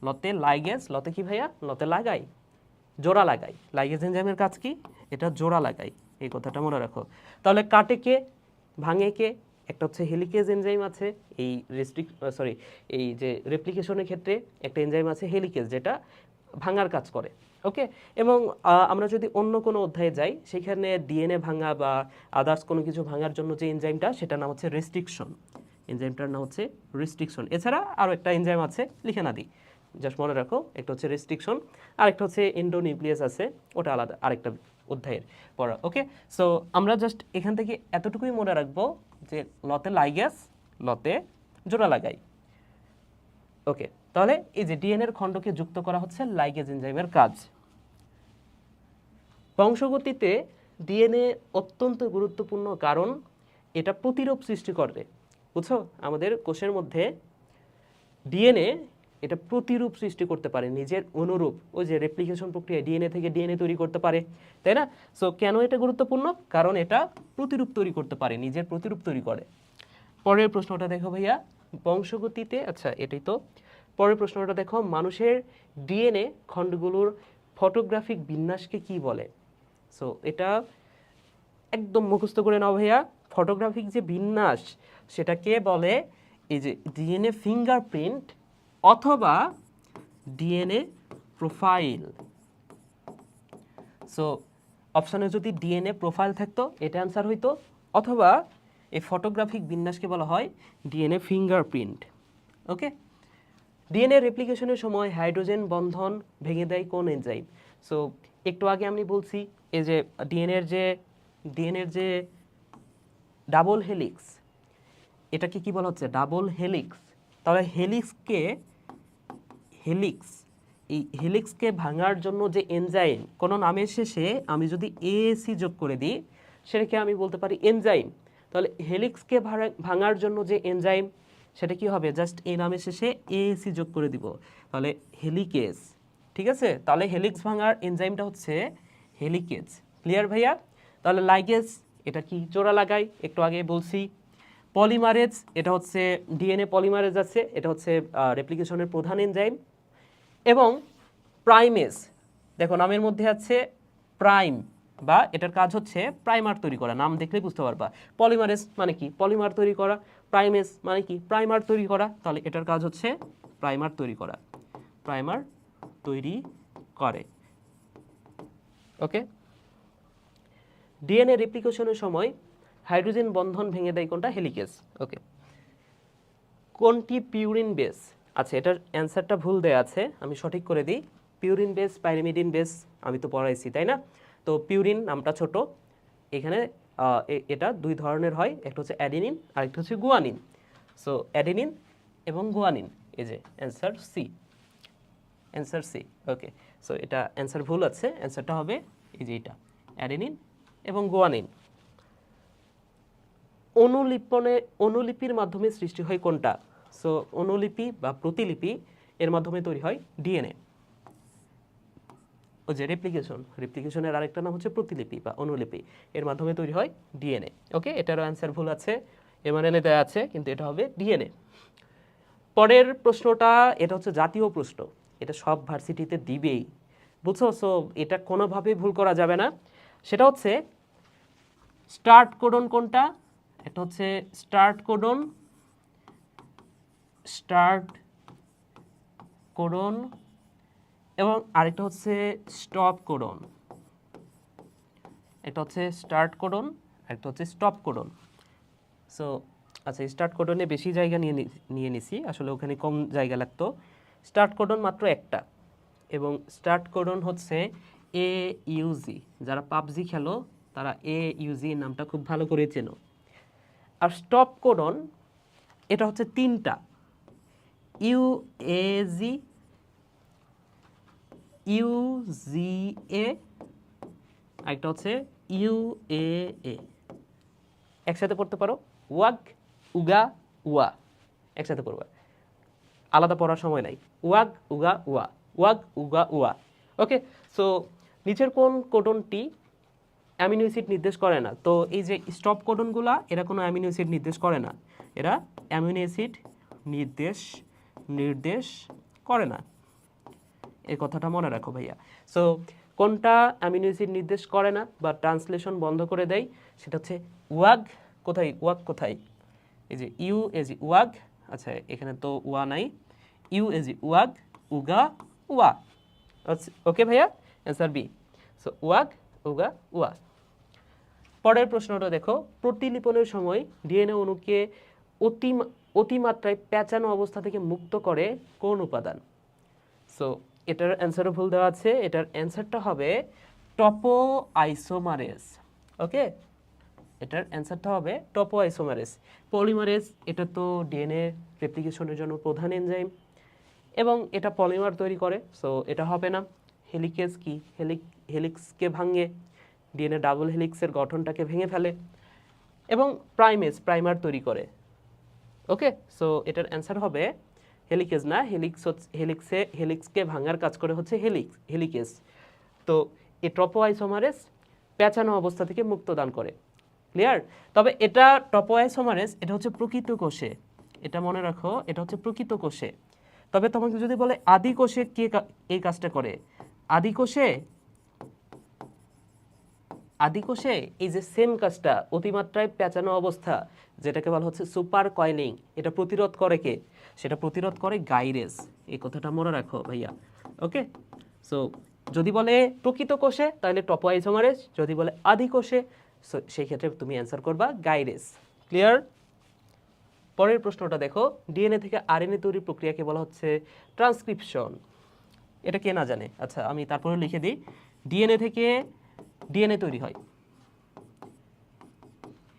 লতে লাইগেজ, লতে কি ভাইয়া? লতে লাগাই, জোড়া লাগাই। লাইগেজ এনজাইমের কাজ কি? এটা জোড়া লাগাই, এই কথাটা মনে রাখো। তাহলে কাটে কে, ভাঙে কে? একটা হচ্ছে হেলিকেজ এনজাইম আছে, এই যে রেপ্লিকেশনের ক্ষেত্রে একটা এনজাইম আছে হেলিকেজ, যেটা ভাঙার কাজ করে। ওকে, এবং আমরা যদি অন্য কোনো অধ্যায়ে যাই, সেখানে ডিএনএ ভাঙা বা আদার্স কোনো কিছু ভাঙার জন্য যে এনজাইমটা, সেটার নাম হচ্ছে রেস্ট্রিকশন। এনজাইমটার নাম হচ্ছে রেস্ট্রিকশন। এছাড়া আরও একটা এনজাইম আছে, লিখে না দিই, জাস্ট মনে রাখো, একটা হচ্ছে রেস্ট্রিকশন আর একটা হচ্ছে এন্ডোনিউক্লিয়াস আছে, ওটা আলাদা আরেকটা অধ্যায়ের পড়া। ওকে, সো আমরা জাস্ট এখান থেকে এতটুকুই মনে রাখবো যে লতে লাইগেজ, লতে জোড়া লাগাই। ওকে, তাহলে এই যে ডিএনএর খণ্ডকে যুক্ত করা হচ্ছে লাইগেজ এনজাইমের কাজ। বংশগতিতে ডিএনএ অত্যন্ত গুরুত্বপূর্ণ, কারণ এটা প্রতিরূপ সৃষ্টি করে। বুঝছো? আমাদের কোষের মধ্যে ডিএনএ এটা প্রতিরূপ সৃষ্টি করতে পারে, নিজের অনুরূপ। ওই যে রেপ্লিকেশন প্রক্রিয়া, ডিএনএ থেকে ডিএনএ তৈরি করতে পারে, তাই না? সো কেন এটা গুরুত্বপূর্ণ? কারণ এটা প্রতিরূপ তৈরি করতে পারে, নিজের প্রতিরূপ তৈরি করে। পরের প্রশ্নটা দেখো ভাইয়া, বংশগতিতে, আচ্ছা এটাই তো। পরের প্রশ্নটা দেখো, মানুষের ডিএনএ খণ্ডগুলোর ফটোগ্রাফিক বিন্যাসকে কি বলে? সো এটা একদম মুখস্থ করে নাও ভাইয়া। ফটোগ্রাফিক যে বিন্যাস, সেটাকে বলে এই যে ডিএনএ ফিঙ্গারপ্রিন্ট অথবা ডিএনএ প্রোফাইল। সো অপশানে যদি ডিএনএ প্রোফাইল থাকতো এটা অ্যান্সার হইতো, অথবা এই ফটোগ্রাফিক বিন্যাসকে বলা হয় ডিএনএ ফিঙ্গারপ্রিন্ট। ওকে, ডিএনএ রেপ্লিকেশনের সময় হাইড্রোজেন বন্ধন ভেঙে দেয় কোন এনজাইম? সো একটু আগে আমি বলছি এই যে ডিএনএর যে ডাবল হেলিক্স, এটাকে কি বলা হচ্ছে? Double helix. তাহলে এই হেলিক্সকে ভাঙার জন্য যে এনজাইম, কোনো নামের শেষে আমি যদি এসি যোগ করে দিই, সেটাকে আমি বলতে পারি এনজাইম। তাহলে হেলিক্সকে ভাঙার জন্য যে এনজাইম, সেটা কি হবে, জাস্ট এই নামের শেষে এএসি যোগ করে দিব, তাহলে হেলিকেজ। ঠিক আছে, তাহলে হেলিক্স ভাঙার এনজাইমটা হচ্ছে হেলিকেজ। ক্লিয়ার ভাইয়া? তাহলে লাইগেজ এটা কি, জোড়া লাগাই, একটু আগে বলছি। পলিমারেজ এটা হচ্ছে ডিএনএ পলিমারেজ আছে, এটা হচ্ছে রেপ্লিকেশনের প্রধান এনজাইম। এবং প্রাইমেজ, দেখো নামের মধ্যে আছে প্রাইম, বা এটার কাজ হচ্ছে প্রাইমার তৈরি করা, নাম দেখলে বুঝতে পারবা। পলিমারেজ মানে কি, পলিমার তৈরি করা। প্রাইমেজ মানে কি, প্রাইমার তৈরি করা। তাহলে এটার কাজ হচ্ছে প্রাইমার তৈরি করা, প্রাইমার তৈরি করে। ওকে, ডিএনএ রেপ্লিকেশনের সময় হাইড্রোজেন বন্ধন ভেঙে দেয় কোনটা, হেলিকেজ। ওকে, কোনটি পিউরিন বেস? আচ্ছা, এটার অ্যান্সারটা ভুল দেয়া আছে, আমি সঠিক করে দিই। পিউরিন বেস, পাইরিমিডিন বেস আমি তো পড়াইছি, তাই না? তো পিউরিন নামটা ছোট, এখানে এটা দুই ধরনের হয়, একটা হচ্ছে অ্যাডিনিন আর একটা হচ্ছে গুয়ানিন। সো অ্যাডিনিন এবং গুয়ানিন, এই যে অ্যান্সার সি, অ্যান্সার সি। ওকে, সো এটা অ্যান্সার ভুল আছে, অ্যান্সারটা হবে এই যে এটা, অ্যাডিনিন এবং গুয়ানিন। অনুলিপির মাধ্যমে সৃষ্টি হয় কোনটা? সো অনুলিপি বা প্রতিলিপি এর মাধ্যমে তৈরি হয় ডিএনএ। ও যে রেপ্লিকেশনের আরেকটা নাম হচ্ছে প্রতিলিপি বা অনুলিপি, এর মাধ্যমে তৈরি হয় ডিএনএ। ওকে, এটারও অ্যান্সার ভুল আছে, এমআরএনএ দেওয়া আছে কিন্তু এটা হবে ডিএনএ। পরের প্রশ্নটা, এটা হচ্ছে জাতীয় প্রশ্ন, এটা সব ভার্সিটিতে দিবেই, বুঝছো? সো এটা কোনোভাবেই ভুল করা যাবে না। সেটা হচ্ছে স্টার্ট কোডন কোনটা? এটা হচ্ছে স্টার্ট কোডন এবং আরেকটা হচ্ছে স্টপ কোডন। একটা হচ্ছে স্টার্ট কোডন, একটা হচ্ছে স্টপ কোডন। সো আচ্ছা, স্টার্ট কোডনে বেশি জায়গা নিয়ে নিছি, আসলে ওখানে কম জায়গা লাগতো। স্টার্ট কোডন মাত্র একটা, এবং স্টার্ট কোডন হচ্ছে AUG। যারা পাবজি খেলো তারা AUG নামটা খুব ভালো করে চেনো। আর স্টপ কোডন এটা হচ্ছে তিনটা, UAG, UGA, আরেকটা হচ্ছে UAA। একসাথে পড়তে পারো, ওয়াগ, উগা, ওয়া, একসাথে পড়বা, আলাদা পড়ার সময় নাই। ওয়াগ, উগা, ওয়া, ওয়াগ, উগা, ওয়া। ওকে, সো নিচের কোন কোডনটি অ্যামিনো অ্যাসিড নির্দেশ করে না? তো এই যে স্টপ কোডনগুলা, এরা কোনো অ্যামিনো অ্যাসিড নির্দেশ করে না, এরা অ্যামিনো অ্যাসিড নির্দেশ করে না, এই কথাটা মনে রাখো ভাইয়া। সো কোনটা অ্যামিনো অ্যাসিড নির্দেশ করে না বা ট্রান্সলেশন বন্ধ করে দেয়? সেটা হচ্ছে ওয়াগ। কোথায় ওয়াগ, কোথায়? এই যে UAG, ওয়াগ। আচ্ছা, এখানে তো ওয়া নাই, UAG, ওয়াগ, উগা, ওয়া। ওকে ভাইয়া, অ্যান্সার বি। সো ওয়াগ, উগা, ওয়া। পরের প্রশ্নটা দেখো, প্রতিলিপনের সময় ডিএনএ অণুকে অতিমাত্রায় পেঁচানো অবস্থা থেকে মুক্ত করে কোন উপাদান? সো এটার অ্যান্সারও ভুল দেওয়া আছে, এটার অ্যান্সারটা হবে টপো আইসোমারেজ। ওকে, এটার অ্যান্সারটা হবে টপো আইসোমারেজ। পলিমারেজ এটা তো ডিএনএ রেপ্লিকেশনের জন্য প্রধান এনজাইম এবং এটা পলিমার তৈরি করে, সো এটা হবে না। হেলিকেজ কি, হেলিক্সকে ভাঙে, ডিএনএ ডাবল হেলিক্সের গঠনটাকে ভেঙে ফেলে। এবং প্রাইমার তৈরি করে। ওকে, সো এটার অ্যান্সার হবে হেলিকেজ না, হেলিক্সকে ভাঙার কাজ করে হচ্ছে হেলিকেজ। তো এই ট্রপো আইসোমারেজ পেঁচানো অবস্থা থেকে মুক্ত দান করে। ক্লিয়ার? তবে এটা টপো আইসোমারেজ, এটা হচ্ছে প্রকৃত কোষে, এটা মনে রাখো, এটা হচ্ছে প্রকৃত কোষে। তবে তোমাকে যদি বলে আদি কোষে কে এই কাজটা করে, আদি কোষে এই যে সেম কাজটা, অতিমাত্রায় পেঁচানো অবস্থা, যেটাকে বলা হচ্ছে সুপার কয়েলিং, এটা প্রতিরোধ করে কে? সেটা প্রতিরোধ করে গাইরেস। এই কথাটা মনে রাখো ভাইয়া। ওকে, সো যদি বলে প্রকৃত কোষে তাহলে টপো আইসোমারেজ, যদি বলে আদি কোষে সেই ক্ষেত্রে তুমি অ্যান্সার করবা গাইরেস। ক্লিয়ার? পরের প্রশ্নটা দেখো, ডিএনএ থেকে আরএনএ তৈরির প্রক্রিয়াকে বলা হচ্ছে ট্রান্সক্রিপশন। এটা কে না জানে? আচ্ছা, আমি তারপরে লিখে দিই, ডিএনএ থেকে ডিএনএ তৈরি হয়,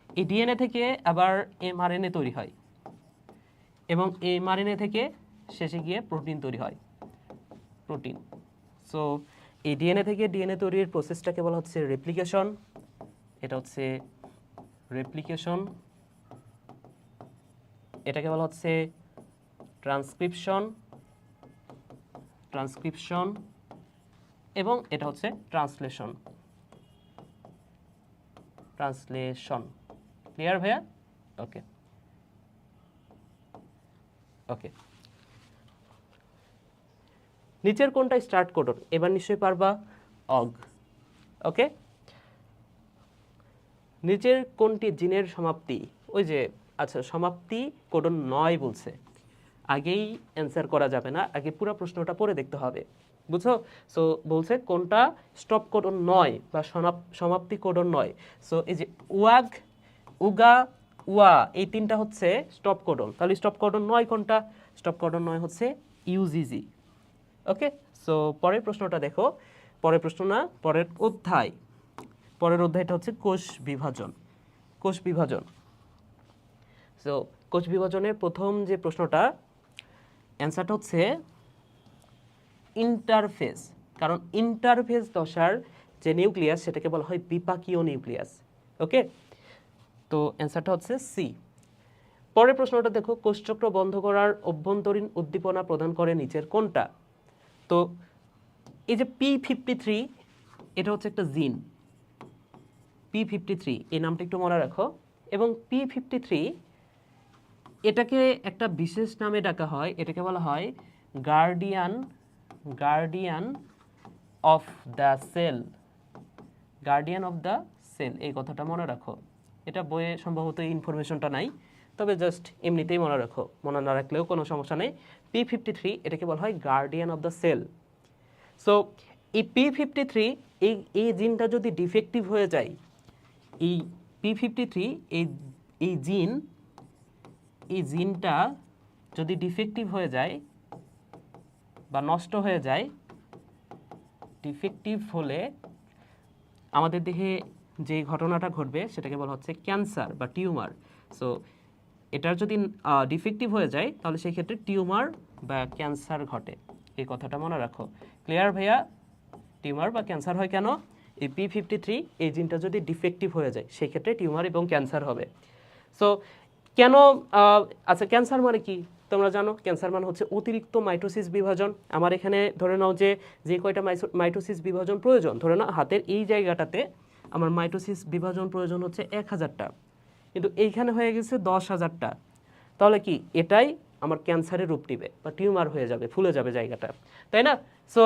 এই ডিএনএ থেকে আবার এমআরএনএ তৈরি হয়, এবং এমআরএনএ থেকে শেষে গিয়ে প্রোটিন তৈরি হয়, প্রোটিন। সো এই ডিএনএ থেকে ডিএনএ তৈরির প্রসেসটাকে বলা হচ্ছে রেপ্লিকেশন। এটা হচ্ছে রেপ্লিকেশন এটাকে বলা হচ্ছে ট্রান্সক্রিপশন এবং এটা হচ্ছে ট্রান্সলেশন। ক্লিয়ার ভাইয়া? ওকে ওকে, নিচের কোনটা স্টার্ট কোডন? এবার নিশ্চয়ই পারবা, অগ। ওকে, নিচের কোনটি জিনের সমাপ্তি? ওই যে আচ্ছা, সমাপ্তি কোডন 9 বলছে, আগেই অ্যান্সার করা যাবে না, আগে পুরো প্রশ্নটা পড়ে দেখতে হবে, বুঝছো? সো বলছে কোনটা স্টপ কোডন 9 বা সমাপ্তি কোডন 9। সো এই যে ওয়াগ, উগা, ওয়া, এই তিনটা হচ্ছে স্টপ কোডন। তাহলে স্টপ কোডন 9 কোনটা? স্টপ কোডন 9 হচ্ছে ইউজিজি। ওকে, সো পরের প্রশ্নটা দেখো, পরের প্রশ্ন না, পরের অধ্যায়টা হচ্ছে কোষ বিভাজন। সো কোষ বিভাজনের প্রথম যে প্রশ্নটা, অ্যান্সারটা হচ্ছে ইন্টারফেস। কারণ ইন্টারফেস দশার যে নিউক্লিয়াস সেটাকে বলা হয় বিপাকীয় নিউক্লিয়াস। ওকে, তো অ্যান্সারটা হচ্ছে সি। পরের প্রশ্নটা দেখো, কোষচক্র বন্ধ করার অভ্যন্তরীণ উদ্দীপনা প্রদান করে নিচের কোনটা? তো এই যে P53, এটা হচ্ছে একটা জিন। P53 এই নামটা একটু মনে রাখো। এবং P53 এটাকে একটা বিশেষ নামে ডাকা হয়, এটাকে বলা হয় গার্ডিয়ান অফ দ্য সেল। এই কথাটা মনে রাখো। এটা বইয়ে সম্ভবত এই ইনফরমেশনটা নাই, তবে জাস্ট এমনিতেই মনে রাখো, মনে না রাখলেও কোনো সমস্যা নেই। P53 এটাকে বলা হয় guardian of the cell. So এই P53 এই জিনটা যদি ডিফেক্টিভ হয়ে যায়, এই P53 এই জিনটা যদি ডিফেক্টিভ হয়ে যায় বা নষ্ট হয়ে যায়, ডিফেক্টিভ হলে আমাদের দেহে যে ঘটনাটা ঘটবে সেটাকে বলা হচ্ছে ক্যান্সার বা টিউমার। সো এটার যদি ডিফেক্টিভ হয়ে যায় তাহলে সেই ক্ষেত্রে টিউমার বা ক্যান্সার ঘটে, এই কথাটা মনে রাখো। ক্লিয়ার ভাইয়া? টিউমার বা ক্যান্সার হয় কেন? এই P53 এই জিনটা যদি ডিফেক্টিভ হয়ে যায় সেই ক্ষেত্রে টিউমার এবং ক্যান্সার হবে। সো কেন? আচ্ছা, ক্যান্সার মানে কি তোমরা জানো? ক্যান্সার মানে হচ্ছে অতিরিক্ত মাইটোসিস বিভাজন। আমার এখানে ধরে নাও যে কয়টা মাইটোসিস বিভাজন প্রয়োজন, ধরে নাও হাতের এই জায়গাটাতে আমার মাইটোসিস বিভাজন প্রয়োজন হচ্ছে 1000টা, কিন্তু এইখানে হয়ে গেছে 10,000টা। তাহলে কি এটাই আমার ক্যান্সারের রূপ নেবে বা টিউমার হয়ে যাবে, ফুলে যাবে জায়গাটা, তাই না? সো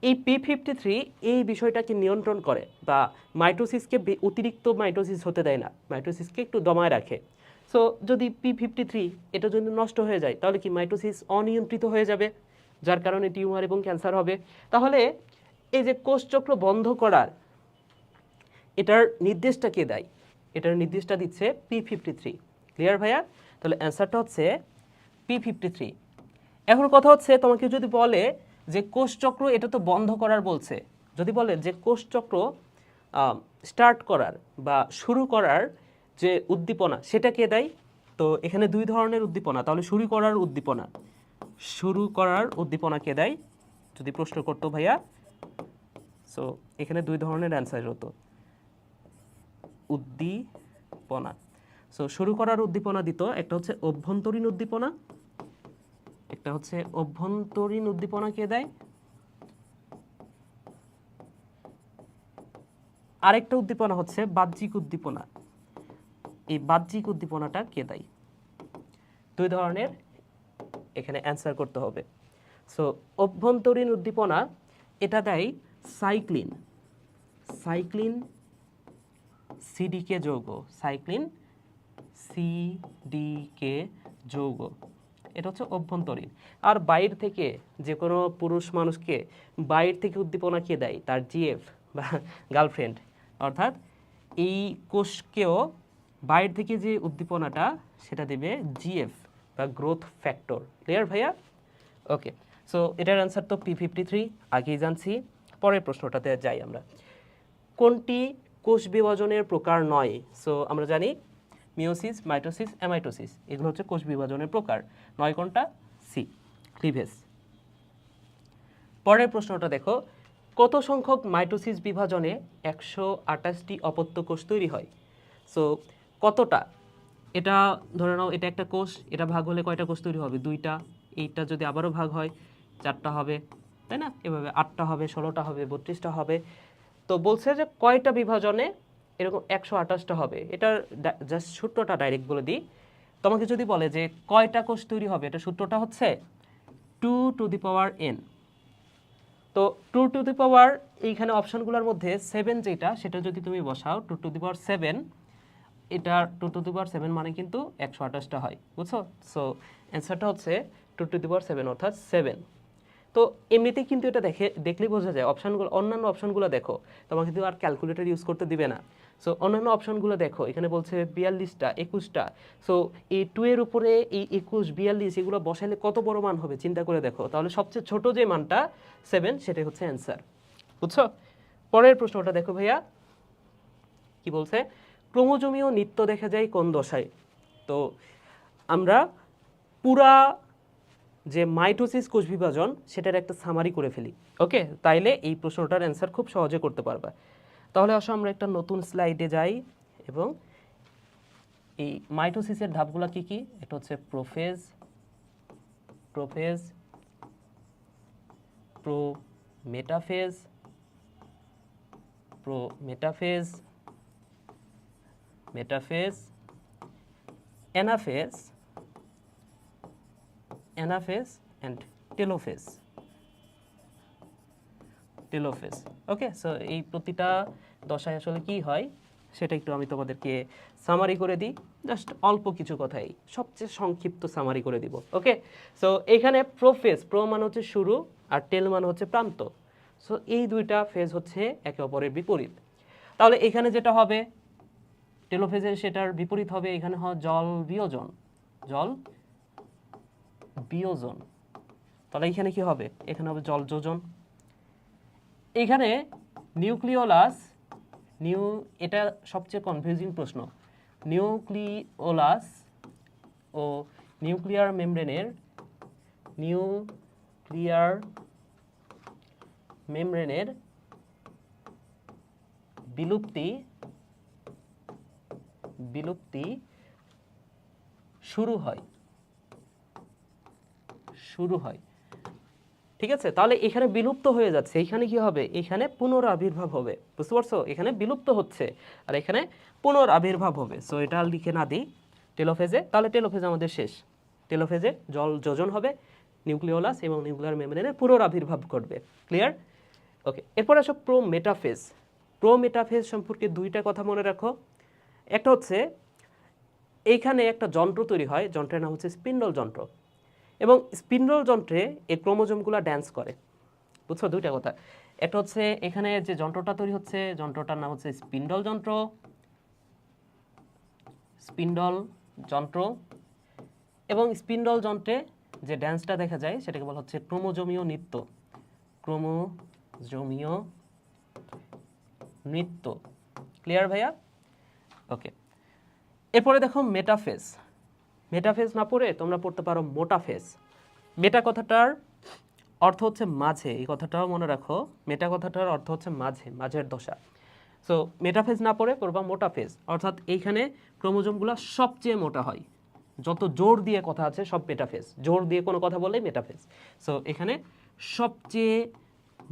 এই P53 এই বিষয়টাকে নিয়ন্ত্রণ করে বা মাইটোসিসকে অতিরিক্ত মাইটোসিস হতে দেয় না, মাইটোসিসকে একটু দমায় রাখে। সো যদি P53 এটা যদি নষ্ট হয়ে যায় তাহলে কি মাইটোসিস অনিয়ন্ত্রিত হয়ে যাবে, যার কারণে টিউমার এবং ক্যান্সার হবে। তাহলে এই যে কোষচক্র বন্ধ করার এটার নির্দেশটা কে দেয়? এটার নির্দেশটা দিচ্ছে P53। ক্লিয়ার ভাইয়া? তাহলে অ্যান্সারটা হচ্ছে P53। এখন কথা হচ্ছে, তোমাকে যদি বলে যে কোষচক্র এটা তো বন্ধ করার বলছে, যদি বলে যে কোষচক্র স্টার্ট করার বা শুরু করার যে উদ্দীপনা সেটা কে দেয়? তো এখানে দুই ধরনের উদ্দীপনা, তাহলে শুরু করার উদ্দীপনা কে দেয় যদি প্রশ্ন করতো ভাইয়া? সো এখানে দুই ধরনের অ্যান্সার হতো, উদ্দীপনা। সো শুরু করার উদ্দীপনা দিত, একটা হচ্ছে অভ্যন্তরীণ উদ্দীপনা, কে দেয়, আরেকটা উদ্দীপনা হচ্ছে বাহ্যিক উদ্দীপনা। এই বাহ্যিক উদ্দীপনাটা কে দেয়? দুই ধরনের এখানে অ্যান্সার করতে হবে। সো অভ্যন্তরীণ উদ্দীপনা এটা দেয় সাইক্লিন সিডিকে যৌগ, এটা হচ্ছে অভ্যন্তরীণ। আর বাইরে থেকে যে কোনো পুরুষ মানুষকে বাইরে থেকে উদ্দীপনা কে দেয়? তার জিএফ বা গার্লফ্রেন্ড। অর্থাৎ এই কোষকেও বাইরে থেকে যে উদ্দীপনাটা সেটা দেবে জিএফ বা গ্রোথ ফ্যাক্টর। ক্লিয়ার ভাইয়া? ওকে, সো এটার অ্যান্সার তো P53, আগেই জানছি। পরের প্রশ্নটাতে যাই আমরা। কোনটি কোষ বিভাজনের প্রকার নয়? সো আমরা জানি মিওসিস, মাইটোসিস, অ্যামাইটোসিস, এগুলো হচ্ছে কোষ বিভাজনের প্রকার। নয় কোনটা? C, cleavage. পরের প্রশ্নটা দেখো, কত সংখ্যক মাইটোসিস বিভাজনে 128টি অপত্য কোষ তৈরি হয়? সো কতটা, এটা ধরে নাও এটা একটা কোষ, এটা ভাগ হলে কয়টা কোষ তৈরি হবে? 2টা। এইটা যদি আবারও ভাগ হয় 4টা হবে, তাই না? এভাবে 8টা হবে, 16টা হবে, 32টা হবে। তো বলছে যে কয়টা বিভাজনে এরকম 128টা হবে। এটার জাস্ট সূত্রটা ডাইরেক্ট বলে দিই। তোমাকে যদি বলে যে কয়টা কোষ তৈরি হবে, এটা সূত্রটা হচ্ছে 2n। তো 2 এইখানে অপশনগুলোর মধ্যে 7 যেটা, সেটা যদি তুমি বসাও 2 এটা 2 মানে কিন্তু 128টা হয়, বুঝছো? সো অ্যান্সারটা হচ্ছে 2 অর্থাৎ 7। তো এমনিতেই কিন্তু এটা দেখলেই বোঝা যায়। অপশনগুলো, অন্যান্য অপশনগুলো দেখো, তোমাকে কিন্তু আর ক্যালকুলেটর ইউজ করতে দিবে না। সো অন্যান্য অপশনগুলো দেখো, এখানে বলছে 42টা, 21টা। সো এই 2 এর উপরে এই 21, 42 এগুলো বসাইলে কত বড় মান হবে চিন্তা করে দেখো। তাহলে সবচেয়ে ছোট যে মানটা 7, সেটাই হচ্ছে অ্যান্সার, বুঝছো? পরের প্রশ্নটা দেখো ভাইয়া, কি বলছে? ক্রোমোজোমীয় নৃত্য দেখা যায় কোন দশায়? তো আমরা পুরা যে মাইটোসিস কোষ বিভাজন, সেটার একটা সামারি করে ফেলি। ওকে, তাইলে এই প্রশ্নটার অ্যান্সার খুব সহজে করতে পারবা। তাহলে আসো আমরা একটা নতুন স্লাইডে যাই এবং এই মাইটোসিসের ধাপগুলো কি কি? এটা হচ্ছে prophase, metaphase, anaphase and telophase. Okay, so এই প্রতিটা দশায় আসলে কি হয় সেটা একটু আমি তোমাদেরকে সামারি করে দিই, জাস্ট অল্প কিছু কথাই, সবচেয়ে সংক্ষিপ্ত সামারি করে দিব। ওকে, সো এইখানে প্রো মানে হচ্ছে শুরু আর টেল মানে হচ্ছে প্রান্ত। সো এই দুইটা ফেজ হচ্ছে একে অপরের বিপরীত। তাহলে এখানে যেটা হবে টেলোফেজের, সেটার বিপরীত হবে এখানে হয় জল বিয়োজন। তাহলে এখানে কি হবে? এখানে হবে জল যোজন। এখানে নিউক্লিওলাস, এটা সবচেয়ে কনফিউজিং প্রশ্ন। নিউক্লিওলাস ও নিউক্লিয়ার মেমব্রেনের বিলুপ্তি শুরু হয়। ঠিক আছে, তাহলে এখানে বিলুপ্ত হয়ে যাচ্ছে, এখানে কি হবে? এখানে পুনরাবির্ভাব হবে, বুঝতে পারছো? এখানে বিলুপ্ত হচ্ছে আর এখানে পুনরাবির্ভাব হবে। সো এটা লিখে না দিই টেলোফেজে, তাহলে টেলোফেজ আমাদের শেষ। টেলোফেজে জল যোজন হবে, নিউক্লিওলাস এবং নিউক্লিয়ার মেমব্রেনের পুনরাবির্ভাব ঘটবে। ক্লিয়ার? ওকে, এরপর আসো প্রোমেটাফেজ সম্পর্কে দুইটা কথা মনে রাখো। একটা হচ্ছে এইখানে একটা যন্ত্র তৈরি হয়, যন্ত্রের নাম হচ্ছে স্পিন্ডল যন্ত্র, এবং স্পিন্ডল যন্ত্রে এই ক্রোমোজোমগুলো ড্যান্স করে, বুঝছো? দুইটা কথা। একটা হচ্ছে এখানে যে যন্ত্রটা তৈরি হচ্ছে, যন্ত্রটার নাম হচ্ছে স্পিন্ডল যন্ত্র, এবং স্পিন্ডল যন্ত্রে যে ড্যান্সটা দেখা যায় সেটাকে বলা হচ্ছে ক্রোমোজোমীয় নৃত্য। ক্লিয়ার ভাইয়া? ওকে, এরপরে দেখো মেটাফেজ না পড়ে তোমরা পড়তে পারো মোটাফেজ। মেটা কথাটার অর্থ হচ্ছে মাঝে, এই কথাটাও মনে রাখো। মেটা কথাটার অর্থ হচ্ছে মাঝের দশা। সো মেটাফেজ না পড়ে পড়বা মোটাফেজ, অর্থাৎ এইখানে ক্রোমোজোমগুলো সবচেয়ে মোটা হয়। যত জোর দিয়ে কথা আছে সব মেটাফেজ, জোর দিয়ে কোনো কথা বললেই মেটাফেজ। সো এখানে সবচেয়ে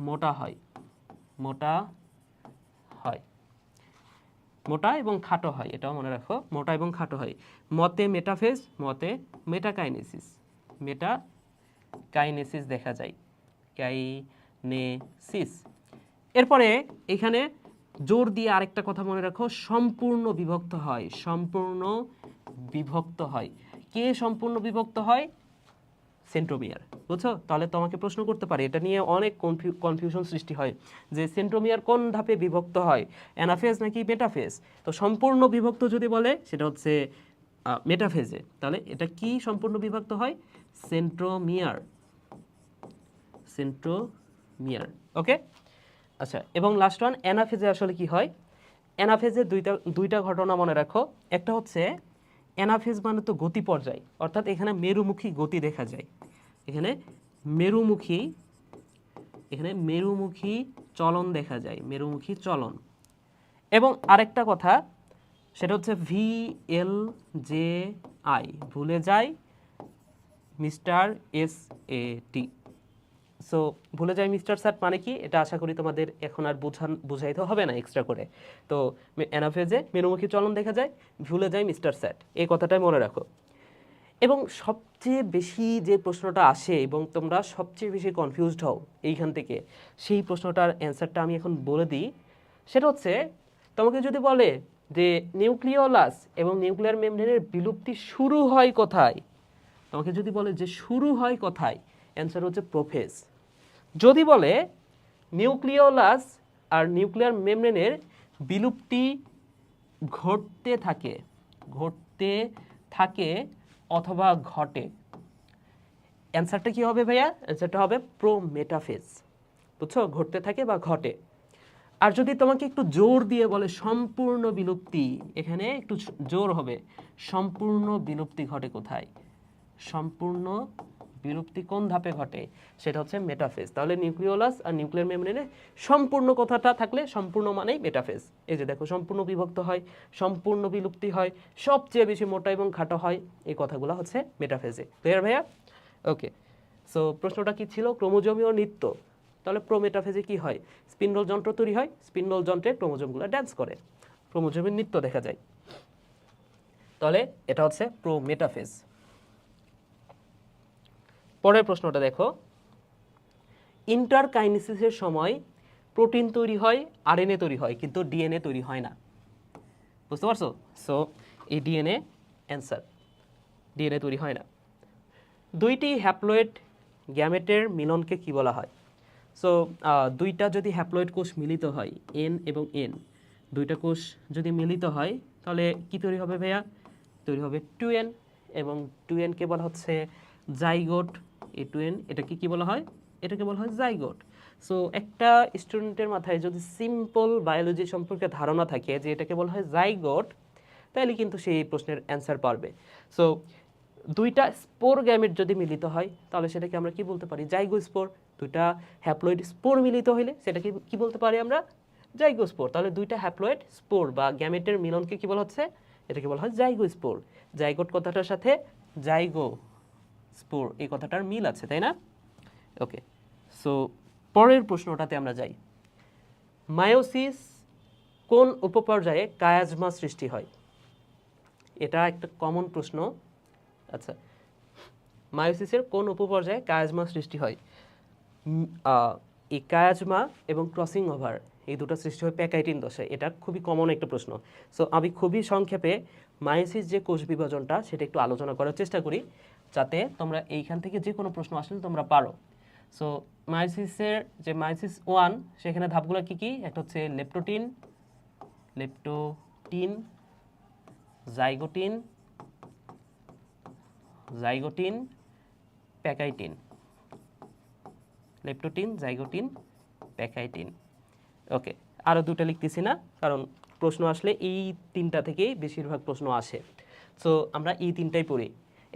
মোটা এবং খাটো হয়, এটাও মনে রাখো। মোটা এবং খাটো হয়। মতে মেটাফেজ, মতে মেটাকাইনেসিস দেখা যায়, এরপরে এখানে জোর দিয়ে আরেকটা কথা মনে রাখো, সম্পূর্ণ বিভক্ত হয়। কে সম্পূর্ণ বিভক্ত হয়? সেন্ট্রোমিয়ার, বুঝছো? তাহলে তোমাকে প্রশ্ন করতে পারে, এটা নিয়ে অনেক কনফিউশন সৃষ্টি হয় যে সেন্ট্রোমিয়ার কোন ধাপে বিভক্ত হয়, অ্যানাফেজ নাকি মেটাফেজ? তো সম্পূর্ণ বিভক্ত যদি বলে সেটা হচ্ছে মেটাফেজে। তাহলে এটা কি সম্পূর্ণ বিভক্ত হয়? সেন্ট্রোমিয়ার। ওকে, আচ্ছা, এবং লাস্ট ওয়ান অ্যানাফেজে আসলে কি হয়? অ্যানাফেজে দুইটা ঘটনা মনে রাখো। একটা হচ্ছে অ্যানাফেজ মানে তো গতি পর্যায়, অর্থাৎ এখানে মেরুমুখী গতি দেখা যায়, এখানে মেরুমুখী চলন দেখা যায়, এবং আরেকটা কথা, সেটা হচ্ছে VLJI, ভুলে যাই মিস্টার SAT। সো ভুলে যাই মিস্টার স্যাট মানে কি, এটা আশা করি তোমাদের এখন আর বুঝাইতে হবে না এক্সট্রা করে। তো অ্যানাফেজে মেরুমুখী চলন দেখা যায়, ভুলে যাই মিস্টার স্যাট, এই কথাটাই মনে রাখো। এবং সবচেয়ে বেশি যে প্রশ্নটা আসে এবং তোমরা সবচেয়ে বেশি কনফিউজড হও এইখান থেকে, সেই প্রশ্নটার অ্যান্সারটা আমি এখন বলে দিই। সেটা হচ্ছে, তোমাকে যদি বলে যে নিউক্লিওলাস এবং নিউক্লিয়ার মেমব্রেনের বিলুপ্তি শুরু হয় কোথায়, তোমাকে যদি বলে যে শুরু হয় কোথায়, অ্যান্সার হচ্ছে প্রোফেজ। যদি বলে নিউক্লিওলাস আর নিউক্লিয়ার মেমব্রেনের বিলুপ্তি ঘটতে থাকে অথবা ঘটে, অ্যান্সারটা কি হবে ভাইয়া? অ্যান্সারটা হবে প্রোমেটাফেজ। বুঝছো, ঘটতে থাকে বা ঘটে। আর যদি তোমাকে একটু জোর দিয়ে বলে সম্পূর্ণ বিলুপ্তি, এখানে একটু জোর হবে, সম্পূর্ণ বিলুপ্তি ঘটে কোথায়, সম্পূর্ণ বিলুপ্তি কোন ধাপে ঘটে, সেটা হচ্ছে মেটাফেজ। তাহলে নিউক্লিওলাস আর নিউক্লিয়ার মেমব্রেনে সম্পূর্ণ কথাটা থাকলে সম্পূর্ণ মানেই মেটাফেজ। এই যে দেখো, সম্পূর্ণ বিভক্ত হয়, সম্পূর্ণ বিলুপ্তি হয়, সবচেয়ে বেশি মোটা এবং খাটো হয়, এই কথাগুলো হচ্ছে মেটাফেজে। ক্লিয়ার ভাইয়া? ওকে। সো প্রশ্নটা কি ছিল? ক্রোমোজোমীয় নৃত্য। তাহলে প্রোমেটাফেজে কি হয়? স্পিন্ডল যন্ত্র তৈরি হয়, স্পিন্ডল যন্ত্রে ক্রোমোজোমগুলো ড্যান্স করে, ক্রোমোজোমের নৃত্য দেখা যায়। তাহলে এটা হচ্ছে প্রোমেটাফেজ। পরের প্রশ্নটা দেখো, ইন্টারকাইনেসিসের সময় প্রোটিন তৈরি হয়, আরএনএ তৈরি হয়, কিন্তু ডিএনএ তৈরি হয় না। বুঝতে পারছো? সো এই ডিএনএ অ্যান্সার, ডিএনএ তৈরি হয় না। দুইটি হ্যাপ্লয়েড গ্যামেটের মিলনকে কি বলা হয়? সো দুইটা যদি হ্যাপ্লয়েড কোষ মিলিত হয়, এন এবং এন, দুইটা কোষ যদি মিলিত হয়, তাহলে কি তৈরি হবে ভাইয়া? তৈরি হবে 2N, এবং 2N-কে বলা হচ্ছে জাইগোট। এই 2N, এটাকে কি বলা হয়? এটাকে বলা হয় জাইগোট। সো একটা স্টুডেন্টের মাথায় যদি সিম্পল বায়োলজি সম্পর্কে ধারণা থাকে যে এটাকে বলা হয় জাইগোট, তাহলে কিন্তু সেই প্রশ্নের অ্যান্সার পারবে। সো দুইটা স্পোর গ্যামেট যদি মিলিত হয়, তাহলে সেটাকে আমরা কি বলতে পারি? জাইগোস্পোর। দুইটা হ্যাপ্লয়েড স্পোর মিলিত হইলে সেটাকে কি বলতে পারি আমরা? জাইগোস্পোর। তাহলে দুইটা হ্যাপ্লয়েড স্পোর বা গ্যামেটের মিলনকে কি বলা হচ্ছে? এটাকে বলা হয় জাইগোস্পোর। জাইগোট কথাটার সাথে জাইগো স্পোর এই কথাটার মিল আছে, তাই না? ওকে। সো পরের প্রশ্নটাতে আমরা যাই। মায়োসিস কোন উপপর্যায়ে কায়াজমা সৃষ্টি হয়? এটা একটা কমন প্রশ্ন। আচ্ছা, মায়োসিসের কোন উপপর্যায়ে কায়াজমা সৃষ্টি হয়? এই কায়াজমা এবং ক্রসিং ওভার, এই দুটো সৃষ্টি হয় প্যাকাইটিন দশায়। এটা খুবই কমন একটা প্রশ্ন। সো আমি খুবই সংক্ষেপে মায়োসিস যে কোষ বিভাজনটা, সেটা একটু আলোচনা করার চেষ্টা করি, যাতে তোমরা এইখান থেকে যে কোনো প্রশ্ন আসলে তোমরা পারো। সো মায়োসিসের যে মায়োসিস 1, সেখানে ধাপগুলো কি কি? একটা হচ্ছে leptotene, zygotene, pachytene. Leptotene, zygotene, pachytene. Okay, আরও দুটো লিখতেছি না, কারণ প্রশ্ন আসলে এই তিনটা থেকেই বেশিরভাগ প্রশ্ন আসে। সো আমরা এই তিনটাই পড়ি।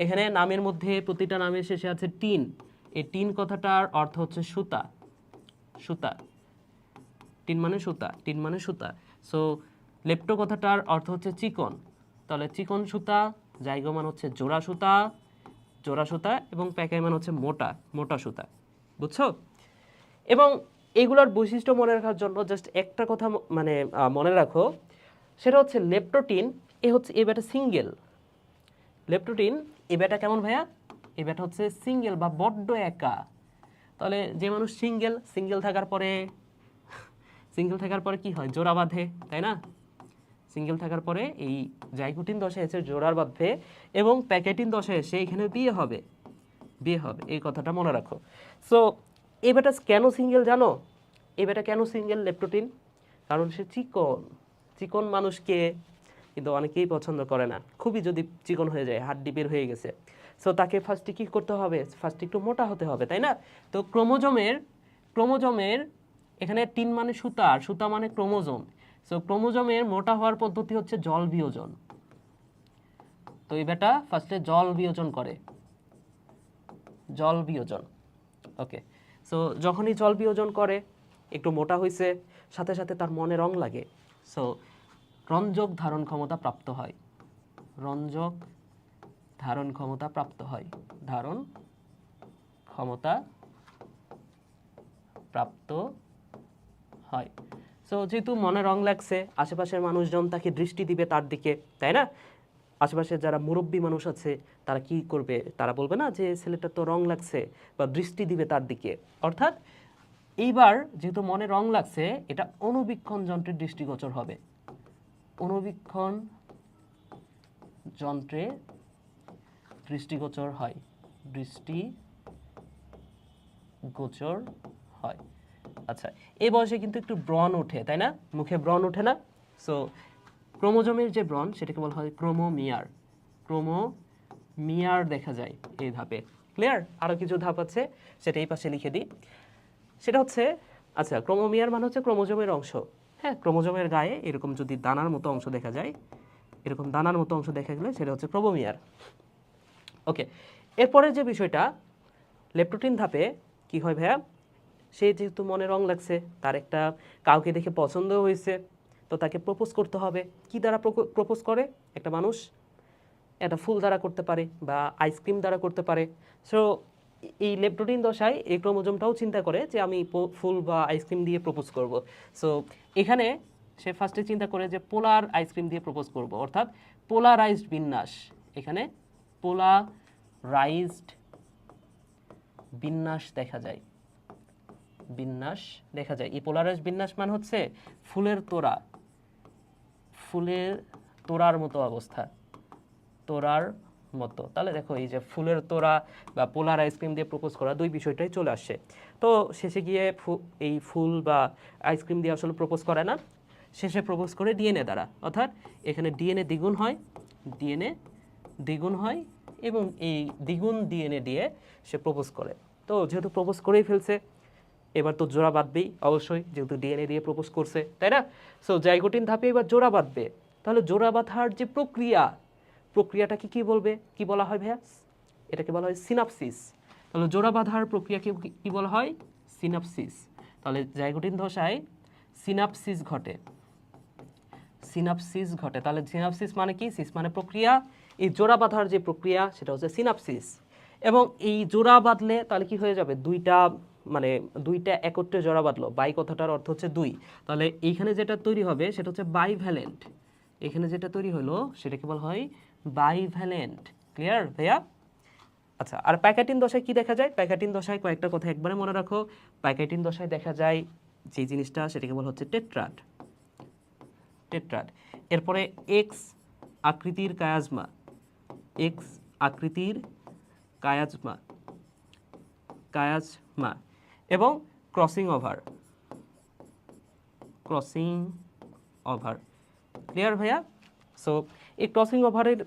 এখানে নামের মধ্যে প্রতিটা নামের শেষে আছে টিন। এই টিন কথাটার অর্থ হচ্ছে সুতা। টিন মানে সুতা। সো লেপ্টো কথাটার অর্থ হচ্ছে চিকন। তাহলে চিকন সুতা, জাইগো মানে হচ্ছে জোড়া সুতা, এবং প্যাকাই মানে হচ্ছে মোটা সুতা। বুঝছো? এবং এগুলোর বৈশিষ্ট্য মনে রাখার জন্য জাস্ট একটা কথা মনে রাখো, সেটা হচ্ছে লেপ্টোটিন এ ব্যাটা সিঙ্গেল। লেপ্টোটিন এ ব্যাটা কেমন ভাইয়া? এ ব্যাটা হচ্ছে সিঙ্গেল বা বড্ড একা। তাহলে যে মানুষ সিঙ্গেল থাকার পরে কি হয়? জোড়া বাঁধে, তাই না? সিঙ্গেল থাকার পরে এই জাইগোটিন দশায় এসে জোড়ার বাঁধবে, এবং প্যাকেটিন দশায় এসে এখানে বিয়ে হবে, এই কথাটা মনে রাখো। সো এই বেটা কেন সিঙ্গেল জানো? এই বেটা কেন সিঙ্গেল লেপ্টোটিন? কারণ সে চিকন মানুষকে কিন্তু অনেকেই পছন্দ করে না, খুবই যদি চিকন হয়ে যায়, হাড্ডি বের হয়ে গেছে। সো তাকে ফার্স্টে কি করতে হবে? ফার্স্টে একটু মোটা হতে হবে, তাই না? তো ক্রোমোজোমের এখানে টিন মানে সুতা, আর সুতা মানে ক্রোমোজোম। সো ক্রোমোজোমের মোটা হওয়ার পদ্ধতি হচ্ছে জল বিয়োজন। তো এই বেটা ফার্স্টে জল বিয়োজন। ওকে। সো যখনই জল বিয়োজন করে, একটু মোটা হয়েছে, সাথে সাথে তার মনে রং লাগে। সো রঞ্জক ধারণ ক্ষমতা প্রাপ্ত হয়, রঞ্জক ধারণ ক্ষমতা প্রাপ্ত হয়, ধারণ ক্ষমতা প্রাপ্ত হয়। সো যেহেতু মনে রং লাগছে, আশেপাশের মানুষজন তাকে দৃষ্টি দিবে তার দিকে, তাই না? আশেপাশের যারা মুরব্বী মানুষ আছে তারা কি করবে, তারা বলবে না যে ছেলেটা তো রং লাগছে, বা দৃষ্টি দিবে তার দিকে। অর্থাৎ এইবার যেহেতু মনে রং লাগছে, এটা অনুবীক্ষণ যন্ত্রের দৃষ্টিগোচর হবে, অনুবীক্ষণ যন্ত্রে দৃষ্টিগোচর হয়, দৃষ্টিগোচর হয়। আচ্ছা, এই বয়সে কিন্তু একটু ব্রণ ওঠে, তাই না? মুখে ব্রণ ওঠে না? সো ক্রোমোজোমের যে ব্রণ সেটাকে বলা হয় ক্রোমোমিয়ার, ক্রোমোমিয়ার দেখা যায় এই ধাপে। ক্লিয়ার? আরও কিছু ধাপ আছে, সেটা এই পাশে লিখে দিই। সেটা হচ্ছে, আচ্ছা, ক্রোমোমিয়ার মানে হচ্ছে ক্রোমোজোমের অংশ। হ্যাঁ, ক্রোমোজোমের গায়ে এরকম যদি দানার মতো অংশ দেখা যায়, এরকম দানার মতো অংশ দেখা গেলে সেটা হচ্ছে ক্রোমোমিয়ার। ওকে, এরপরের যে বিষয়টা, লেপটোটিন ধাপে কি হয় ভাইয়া? সে যেহেতু মনে রং লাগছে, তার একটা কাউকে দেখে পছন্দ হয়েছে, তো তাকে প্রপোজ করতে হবে। কি দ্বারা প্রপোজ করে একটা মানুষ? একটা ফুল দ্বারা করতে পারে, বা আইসক্রিম দ্বারা করতে পারে। সো এই লেপটোটিন দশায় এই ক্রোমোজোমটাও চিন্তা করে যে আমি ফুল বা আইসক্রিম দিয়ে প্রপোজ করব। সো এখানে সে ফার্স্টে চিন্তা করে যে পোলার আইসক্রিম দিয়ে প্রপোজ করব, অর্থাৎ পোলারাইজড বিন্যাস। এখানে পোলারাইজড বিন্যাস দেখা যায়, বিন্যাস দেখা যায়। এই পোলারাইজড বিন্যাস মানে হচ্ছে ফুলের তোড়া, ফুলের তোড়ার মতো অবস্থা, তোড়ার মতো। তাহলে দেখো এই যে ফুলের তোড়া বা পোলার আইসক্রিম দিয়ে প্রপোজ করা, দুই বিষয়টাই চলে আসে। তো শেষে গিয়ে এই ফুল বা আইসক্রিম দিয়ে আসলে প্রপোজ করে না, শেষে প্রপোজ করে ডিএনএ দ্বারা। অর্থাৎ এখানে ডিএনএ দ্বিগুণ হয়, ডিএনএ দ্বিগুণ হয়, এবং এই দ্বিগুণ ডিএনএ দিয়ে সে প্রপোজ করে। তো যেহেতু প্রপোজ করেই ফেলছে, এবার তো জোড়া বাঁধবেই অবশ্যই, যেহেতু ডিএনএ দিয়ে প্রপোজ করছে, তাই না? সো জাইগোটিন ধাপে এবার জোড়া বাঁধবে। তাহলে জোড়া বাঁধার যে প্রক্রিয়াটাকে কি বলবে, কি বলা হয় ভাইয়া? এটাকে বলা হয় সিনাপসিস। তাহলে জোড়া বাঁধার প্রক্রিয়াকে কি বলা হয়? সিনাপসিস। তাহলে জাইগোটিন দশায় সিনাপসিস ঘটে, সিনাপসিস ঘটে। তাহলে সিনাপসিস মানে কি? সিস মানে প্রক্রিয়া, এই জোড়া বাঁধার যে প্রক্রিয়া সেটা হচ্ছে সিনাপসিস। এবং এই জোড়া বাঁধলে তাহলে কি হয়ে যাবে? দুইটা একত্রে জোড়া বাঁধলো, বাই কথাটার অর্থ হচ্ছে দুই। তাহলে এইখানে যেটা তৈরি হবে সেটা হচ্ছে বাইভ্যালেন্ট। এখানে যেটা তৈরি হলো সেটাকে বলা হয় বাইভ্যালেন্ট। ক্লিয়ার ভাইয়া? আচ্ছা, আর প্যাকেটিন দশায় কি দেখা যায়? প্যাকেটিন দশায় কয়েকটা কথা একবারে মনে রাখো। প্যাকেটিন দশায় দেখা যায় যে জিনিসটা, সেটাকে বলা হচ্ছে টেট্রাড, টেট্রাড। এরপরে এক্স আকৃতির কায়াজমা, এক্স আকৃতির কায়াজমা, কায়াজমা, এবং crossing over, crossing over. Clear ভাইয়া? সো এই ক্রসিং ওভারের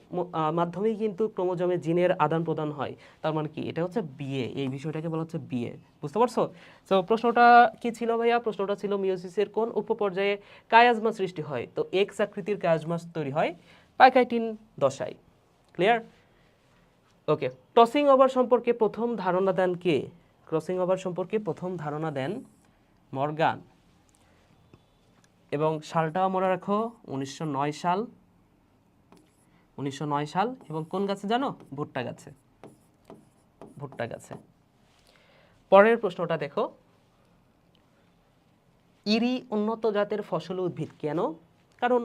মাধ্যমেই কিন্তু ক্রোমোজোমে জিনের আদান প্রদান হয়। তার মানে কি? এটা হচ্ছে বিয়ে, এই বিষয়টাকে বলা হচ্ছে বিয়ে। বুঝতে পারছো? সো প্রশ্নটা কি ছিল ভাইয়া? প্রশ্নটা ছিল মিওসিসের কোন উপপর্যায়ে কায়াজমা সৃষ্টি হয়? তো এক্স আকৃতির কায়াজমা তৈরি হয় প্যাকাইটিন দশায়। ক্লিয়ার? ওকে, ক্রসিং ওভার সম্পর্কে প্রথম ধারণা দেন কে? ক্রসিং ওভার সম্পর্কে প্রথম ধারণা দেন মর্গান। এবং সালটাও মনে রাখো, 1909 সাল, 1909 সাল। এবং কোন গাছে জানো? ভুট্টা গাছে, ভুট্টা গাছে। পরের প্রশ্নটা দেখো, ইরি উন্নত জাতের ফসল উদ্ভিদ কেন? কারণ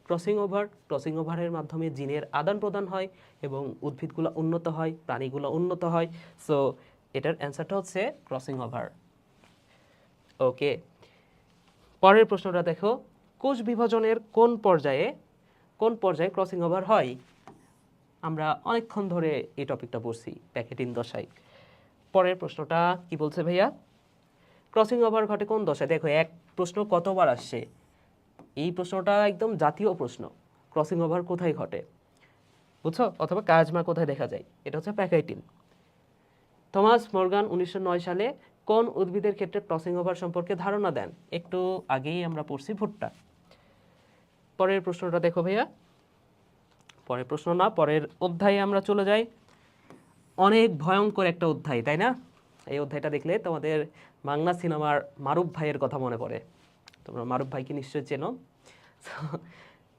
ক্রসিং ওভারের মাধ্যমে জিনের আদান প্রদান হয় এবং উদ্ভিদগুলো উন্নত হয়, প্রাণীগুলো উন্নত হয়। সো এটার অ্যান্সারটা হচ্ছে ক্রসিং ওভার। ওকে, পরের প্রশ্নটা দেখো, কোষ বিভাজনের কোন পর্যায়ে ক্রসিং ওভার হয়? আমরা অনেকক্ষণ ধরে এই টপিকটা পড়ছি, প্যাকেটিন দশায়। পরের প্রশ্নটা কি বলছে ভাইয়া? ক্রসিং ওভার ঘটে কোন দশায়? দেখো, এক প্রশ্ন কতবার আসছে, এই প্রশ্নটা একদম জাতীয় প্রশ্ন। ক্রসিং ওভার কোথায় ঘটে, বুঝছো? অথবা কায়াজমা কোথায় দেখা যায়? এটা হচ্ছে প্যাকাইটিন। থমাস মর্গান 1909 সালে কোন উদ্ভিদের ক্ষেত্রে ক্রসিং ওভার সম্পর্কে ধারণা দেন? একটু আগেই আমরা পড়ছি ভুট্টা। পরের প্রশ্নটা দেখো ভাইয়া, পরের প্রশ্ন না, পরের অধ্যায়ে আমরা চলে যাই। অনেক ভয়ঙ্কর একটা অধ্যায়, তাই না? এই অধ্যায়টা দেখলে তোমাদের বাংলা সিনেমার মারুফ ভাইয়ের কথা মনে পড়ে। তোমরা মারুফ ভাইকে নিশ্চয়ই চেনো।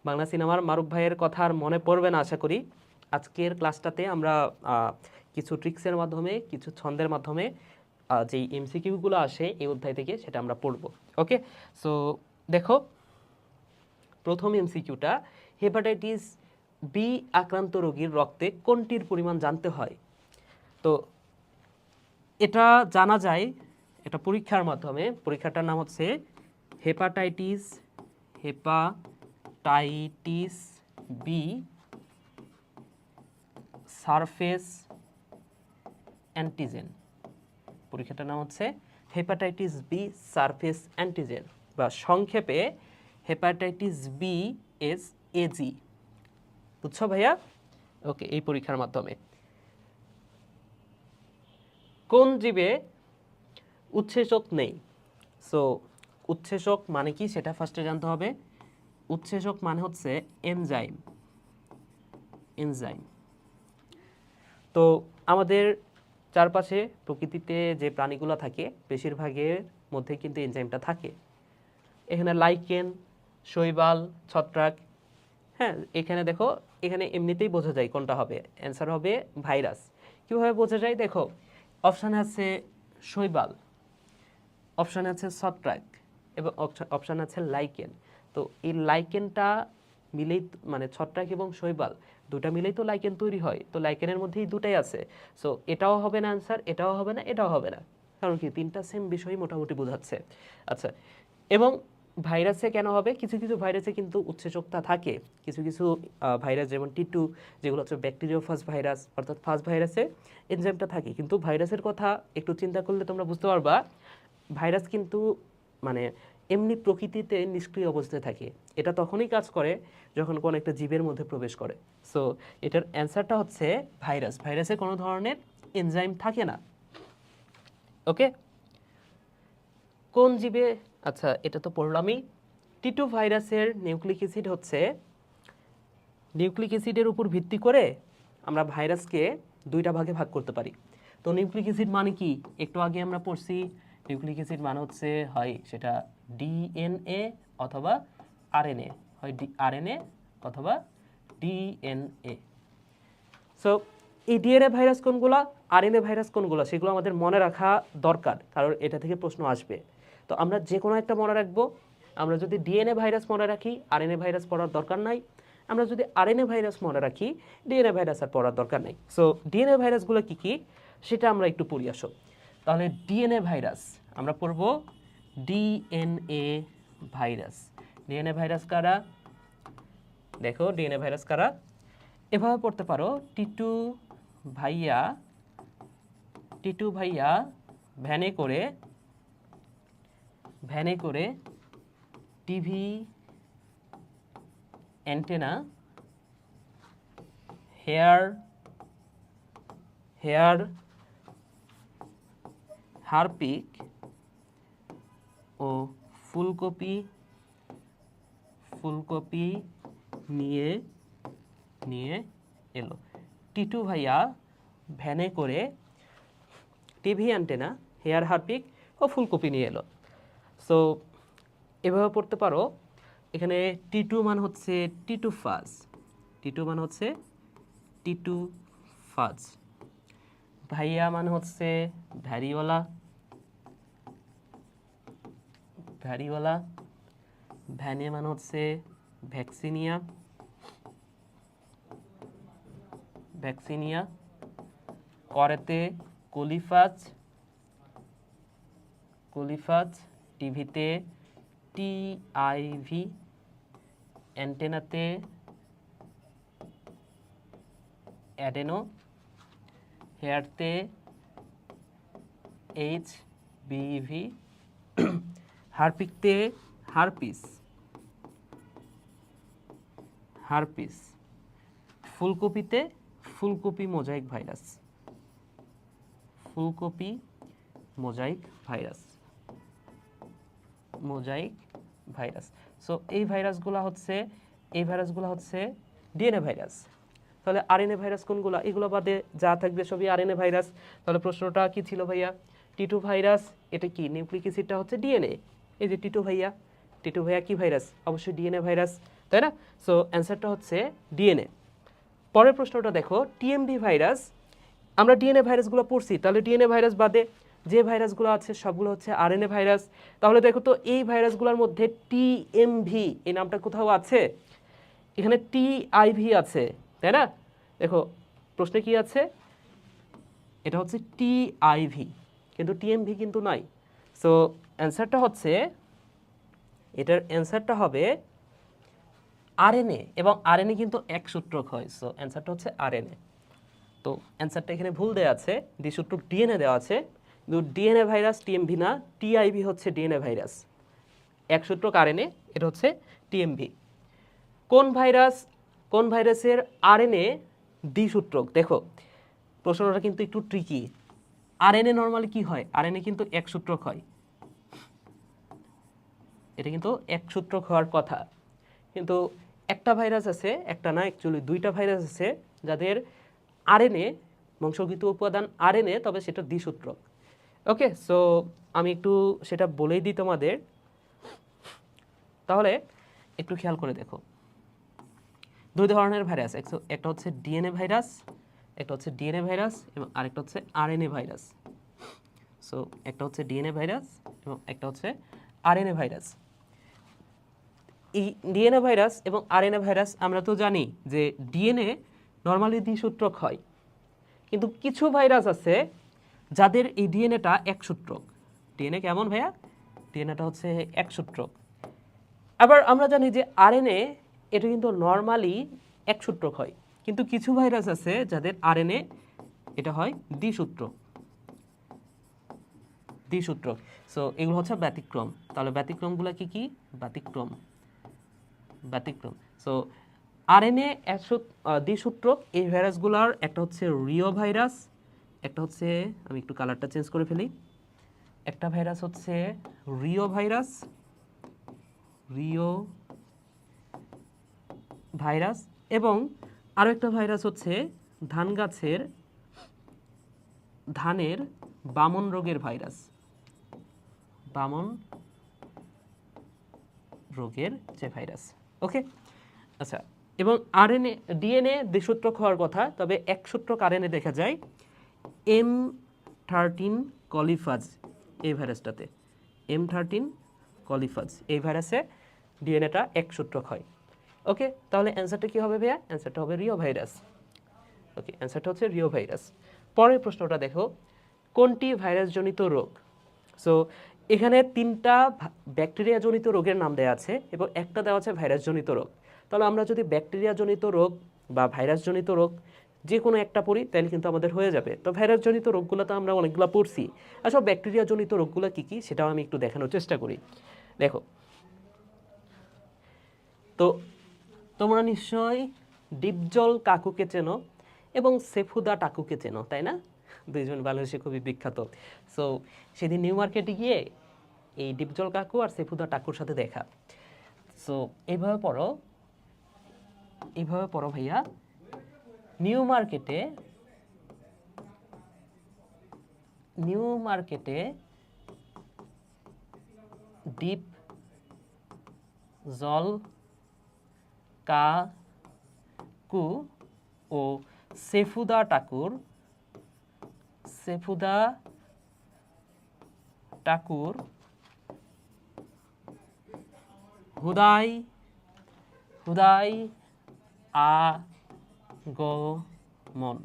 বাংলা সিনেমার মারুফ ভাইয়ের কথা আর মনে পড়বে না আশা করি। আজকের ক্লাসটাতে আমরা কিছু ট্রিক্সের মাধ্যমে, কিছু ছন্দের মাধ্যমে যেই এমসিকিউগুলো আসে এই অধ্যায় থেকে সেটা আমরা পড়ব। ওকে, সো দেখো প্রথম এমসিকিউটা, হেপাটাইটিস বি আক্রান্ত রোগীর রক্তে কোনটির পরিমাণ জানতে হয়? তো এটা জানা যায় এটা পরীক্ষার মাধ্যমে। পরীক্ষাটার নাম হচ্ছে হেপাটাইটিস বি সারফেস অ্যান্টিজেন। পরীক্ষাটার নাম হচ্ছে হেপাটাইটিস বি সারফেস অ্যান্টিজেন, বা সংক্ষেপে হেপাটাইটিস বি এস এজি। বুঝছো ভাইয়া? ওকে, এই পরীক্ষার মাধ্যমে কোন জীবে উৎসেচক নেই? সো উৎসেচক মানে কি সেটা ফার্স্টে জানতে হবে। উৎসেচক মানে হচ্ছে এনজাইম। তো আমাদের চারপাশে প্রকৃতিতে যে প্রাণীগুলো থাকে বেশিরভাগের মধ্যে কিন্তু এনজাইমটা থাকে। এখানে লাইকেন, শৈবাল, ছত্রাক। হ্যাঁ, এখানে দেখো, এখানে এমনিতেই বোঝা যায় কোনটা হবে। অ্যান্সার হবে ভাইরাস। কীভাবে বোঝা যায় দেখো, অপশানে আছে শৈবাল, অপশানে আছে ছত্রাক এবং অপশানে আছে লাইকেন। তো এই লাইকেনটা মিলেই মানে ছত্রাক এবং শৈবাল দুটা মিলেই তো লাইকেন তৈরি হয়। তো লাইকেনের মধ্যেই দুটাই আছে। সো এটাও হবে না অ্যান্সার, এটাও হবে না, এটাও হবে না। কারণ কি, তিনটা সেম বিষয়ই মোটামুটি বোঝাচ্ছে। আচ্ছা, এবং ভাইরাসে কেন হবে? কিছু কিছু ভাইরাসে কিন্তু উৎসেচকতা থাকে। কিছু কিছু ভাইরাস যেমন টি2, যেগুলো হচ্ছে ব্যাকটেরিওফাজ ভাইরাস, অর্থাৎ ফাজ ভাইরাসে এনজাইমটা থাকে। কিন্তু ভাইরাসের কথা একটু চিন্তা করলে তোমরা বুঝতে পারবা ভাইরাস কিন্তু মানে এমনি প্রকৃতিতে নিষ্ক্রিয় অবস্থায় থাকে। এটা তখনই কাজ করে যখন কোনো একটা জীবের মধ্যে প্রবেশ করে। সো এটার অ্যান্সারটা হচ্ছে ভাইরাস। ভাইরাসে কোনো ধরনের এনজাইম থাকে না। ওকে, কোন জীবে, আচ্ছা এটা তো পড়লামই। টি2 ভাইরাসের নিউক্লিক অ্যাসিড হচ্ছে, নিউক্লিক অ্যাসিডের উপর ভিত্তি করে আমরা ভাইরাসকে দুইটা ভাগে ভাগ করতে পারি। তো নিউক্লিক অ্যাসিড মানে কি একটু আগে আমরা পড়ছি, নিউক্লিক অ্যাসিড মানে হচ্ছে হয় সেটা ডিএনএ অথবা আরএনএ, হয় আরএনএ অথবা ডিএনএ। সো এই ডিএনএ ভাইরাস কোনগুলো, আরএনএ ভাইরাস কোনগুলো, সেগুলো আমাদের মনে রাখা দরকার, কারণ এটা থেকে প্রশ্ন আসবে। তো আমরা যে কোনো একটা মনে রাখবো। আমরা যদি ডিএনএ ভাইরাস মনে রাখি, আরএনএ ভাইরাস পড়ার দরকার নাই। আমরা যদি আরএনএ ভাইরাস মনে রাখি, ডিএনএ ভাইরাস আর পড়ার দরকার নেই। সো ডিএনএ ভাইরাসগুলো কি কি সেটা আমরা একটু পড়ি আসো। তাহলে ডিএনএ ভাইরাস আমরা পড়ব, ডিএনএ ভাইরাস। ডিএনএ ভাইরাস কারা? দেখো ডিএনএ ভাইরাস কারা, এভাবে পড়তে পারো, টিটু ভাইয়া ভ্যানে করে টিভি অ্যান্টেনা, হেয়ার হারপিক ও ফুলকপি নিয়ে এলো। টিটু ভাইয়া ভ্যানে করে টিভি অ্যান্টেনা, হেয়ার হারপিক ও ফুলকপি নিয়ে এলো। সো এভাবে পড়তে পারো। এখানে টি2 মান হচ্ছে টি2 ফাজ, ভাইয়া মানে হচ্ছে ভ্যারিওলা, ভ্যানে মানে হচ্ছে ভ্যাকসিনিয়া, করেতে কোলিফাজ, টিভিতে টিআইভি, অ্যান্টেনাতে অ্যাডেনো, হেয়ারতে এইচবিভি, হারপিকতে হারপিস, ফুলকপিতে ফুলকপি মোজাইক ভাইরাস। সো এই ভাইরাসগুলো হচ্ছে ডিএনএ ভাইরাস। তাহলে আরএনএ ভাইরাস কোনগুলো? এগুলো বাদে যা থাকবে সবই আরএনএ ভাইরাস। তাহলে প্রশ্নটা কি ছিল ভাইয়া? টি2 ভাইরাস, এটা কি নিউক্লিক অ্যাসিডটা হচ্ছে ডিএনএ। এই যে টিটু ভাইয়া কি ভাইরাস? অবশ্যই ডিএনএ ভাইরাস। তাই না? সো অ্যান্সারটা হচ্ছে ডিএনএ। পরের প্রশ্নটা দেখো, টিএমভি ভাইরাস, আমরা ডিএনএ ভাইরাসগুলো পড়ছি, তাহলে ডিএনএ ভাইরাস বাদে যে ভাইরাসগুলো আছে সবগুলো হচ্ছে আরএনএ ভাইরাস। তাহলে দেখো তো এই ভাইরাসগুলোর মধ্যে টিএমভি এই নামটা কোথাও আছে? এখানে টিআইভি আছে, তাই না? দেখো প্রশ্নে কি আছে, এটা হচ্ছে টিআইভি, কিন্তু টিএমভি কিন্তু নাই। সো অ্যান্সারটা হচ্ছে, এটার অ্যান্সারটা হবে আরএনএ, এবং আরএনএ কিন্তু একসূত্রক হয়। সো অ্যান্সারটা হচ্ছে আরএনএ। তো অ্যান্সারটা এখানে ভুল দেওয়া আছে, দ্বিসূত্রক ডিএনএ দেওয়া আছে, কিন্তু ডিএনএ ভাইরাস টিএমভি না, টিআইভি হচ্ছে ডিএনএ ভাইরাস, একসূত্রক আরএনএ, এটা হচ্ছে টিএমভি। কোন ভাইরাসের আরএনএ দ্বিসূত্রক? দেখো প্রশ্নটা কিন্তু একটু ট্রিকি। আরএনএ নর্মালি কি হয়? আরএনএ কিন্তু একসূত্রক হয়, এটা কিন্তু একসূত্রক হওয়ার কথা, কিন্তু একটা ভাইরাস আছে, একটা না অ্যাকচুয়ালি দুইটা ভাইরাস আছে যাদের আরএনএ, বংশগত উপাদান আরএনএ, তবে সেটা দ্বিসূত্রক। ওকে, সো আমি একটু সেটা বলেই দিই তোমাদের, তাহলে একটু খেয়াল করে দেখো। দুই ধরনের ভাইরাস, একটা হচ্ছে ডিএনএ ভাইরাস, একটা হচ্ছে ডিএনএ ভাইরাস এবং আরেকটা হচ্ছে আরএনএ ভাইরাস। সো একটা হচ্ছে ডিএনএ ভাইরাস এবং একটা হচ্ছে আরএনএ ভাইরাস। এই ডিএনএ ভাইরাস এবং আরএনএ ভাইরাস আমরা তো জানি যে ডিএনএ নর্মালি দ্বিসূত্রক হয়, কিন্তু কিছু ভাইরাস আছে যাদের এই ডিএনএটা একসূত্রক। ডিএনএ কেমন ভাইয়া? ডিএনএটা হচ্ছে একসূত্রক। আবার আমরা জানি যে আরএনএ এটা কিন্তু নর্মালি একসূত্রক হয়, কিন্তু কিছু ভাইরাস আছে যাদের আরএনএ এটা হয় দ্বিসূত্রক। সো এগুলো হচ্ছে ব্যতিক্রম। তাহলে ব্যতিক্রমগুলো কি কি? ব্যতিক্রম। সো আরএনএ দ্বিসূত্রক এই ভাইরাসগুলোর একটা হচ্ছে রিও ভাইরাস, একটা হচ্ছে, আমি একটু কালারটা চেঞ্জ করে ফেলি, একটা ভাইরাস হচ্ছে রিও ভাইরাস এবং আরো একটা ভাইরাস হচ্ছে ধানের বামন রোগের ভাইরাস, বামন রোগের যে ভাইরাস। ওকে, আচ্ছা, এবং আরএনএ ডিএনএ দ্বিসূত্রক হওয়ার কথা, তবে একসূত্রক আরএনএ দেখা যায় M13 কলিফাজ এই ভাইরাসটাতে। M13 কলিফাজ এই ভাইরাসে ডিএনএটা একসূত্রক হয়। ওকে, তাহলে অ্যান্সারটা কি হবে ভাইয়া? অ্যান্সারটা হবে রিও ভাইরাস। ওকে, অ্যান্সারটা হচ্ছে রিও ভাইরাস। পরের প্রশ্নটা দেখো, কোনটি ভাইরাসজনিত রোগ? সো এখানে তিনটা ব্যাকটেরিয়াজনিত রোগের নাম দেওয়া আছে এবং একটা দেওয়া আছে ভাইরাসজনিত রোগ। তাহলে আমরা যদি ব্যাকটেরিয়াজনিত রোগ বা ভাইরাসজনিত রোগ যে কোনো একটা পড়ি তাহলে কিন্তু আমাদের হয়ে যাবে। তো ভাইরাসজনিত রোগগুলো তো আমরা অনেকগুলো পড়ছি, আসলে ব্যাকটেরিয়াজনিত রোগগুলো কী কী সেটাও আমি একটু দেখানোর চেষ্টা করি। দেখো, তো তোমরা নিশ্চয়ই ডিপজল কাকুকে চেনো এবং সেফুদা টাকুকে চেনো, তাই না? দুইজন বাংলাদেশে খুবই বিখ্যাত। সো সেদিন নিউ মার্কেটে গিয়ে এই ডিপজল কাকু আর সেফুদা টাকুর সাথে দেখা। সো এইভাবে পড়ো ভাইয়া, নিউ মার্কেটে ডিপ জল কাকু ও সেফুদা টাকুর হুদাই আগমন।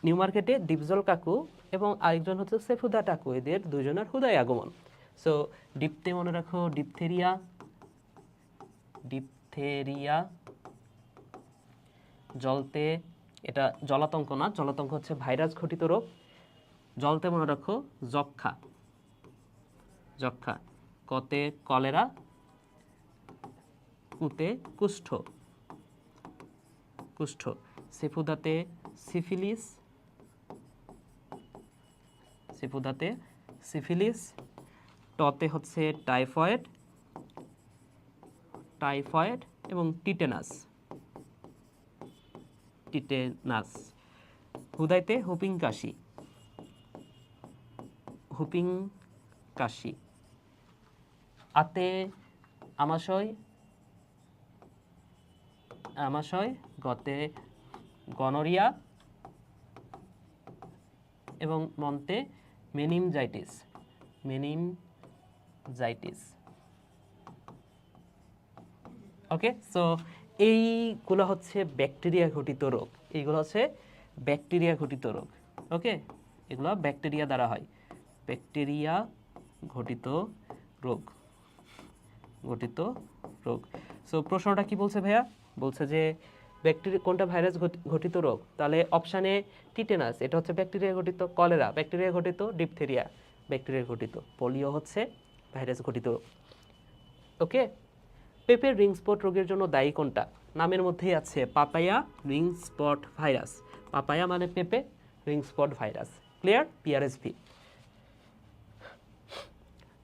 নিউ মার্কেটে ডিপজল কাকু এবং আরেকজন হচ্ছে সেফুদা টাকু, এদের দুজনের হুদাই আগমন। সো ডিপতে মনে রাখো ডিপথেরিয়া, জলতে এটা জলাতঙ্ক না, জলাতঙ্ক হচ্ছে ভাইরাস ঘটিত রোগ। জলতে মনে রাখো যক্ষা, কতে কলেরা, কুতে কুষ্ঠ, সেফুদাতে সিফিলিস, টতে হচ্ছে টাইফয়েড এবং টিটেনাস। হুদাইতে হুপিং কাশি, আতে আমাশয় আমাশয়, গতে গনোরিয়া এবং মন্তে মেনিনজাইটিস। ওকে, সো এইগুলো হচ্ছে ব্যাকটেরিয়া ঘটিত রোগ। এইগুলো হচ্ছে ব্যাকটেরিয়া ঘটিত রোগ। ওকে, এগুলো ব্যাকটেরিয়া দ্বারা হয়, ব্যাকটেরিয়া ঘটিত রোগ। সো প্রশ্নটা কি বলছে ভাইয়া? বলছে যে ব্যাকটেরিয়া কোনটা ভাইরাস ঘটিত রোগ? তাহলে অপশানে টিটেনাস, এটা হচ্ছে ব্যাকটেরিয়া ঘটিত, কলেরা ব্যাকটেরিয়া ঘটিত, ডিপথেরিয়া ব্যাকটেরিয়া ঘটিত, পোলিও হচ্ছে ভাইরাস ঘটিত রোগ। ওকে, পেঁপের রিং স্পট রোগের জন্য দায়ী কোনটা? নামের মধ্যেই আছে papaya ring spot virus. Papaya মানে পেঁপে, ring spot virus. Clear? PRSV.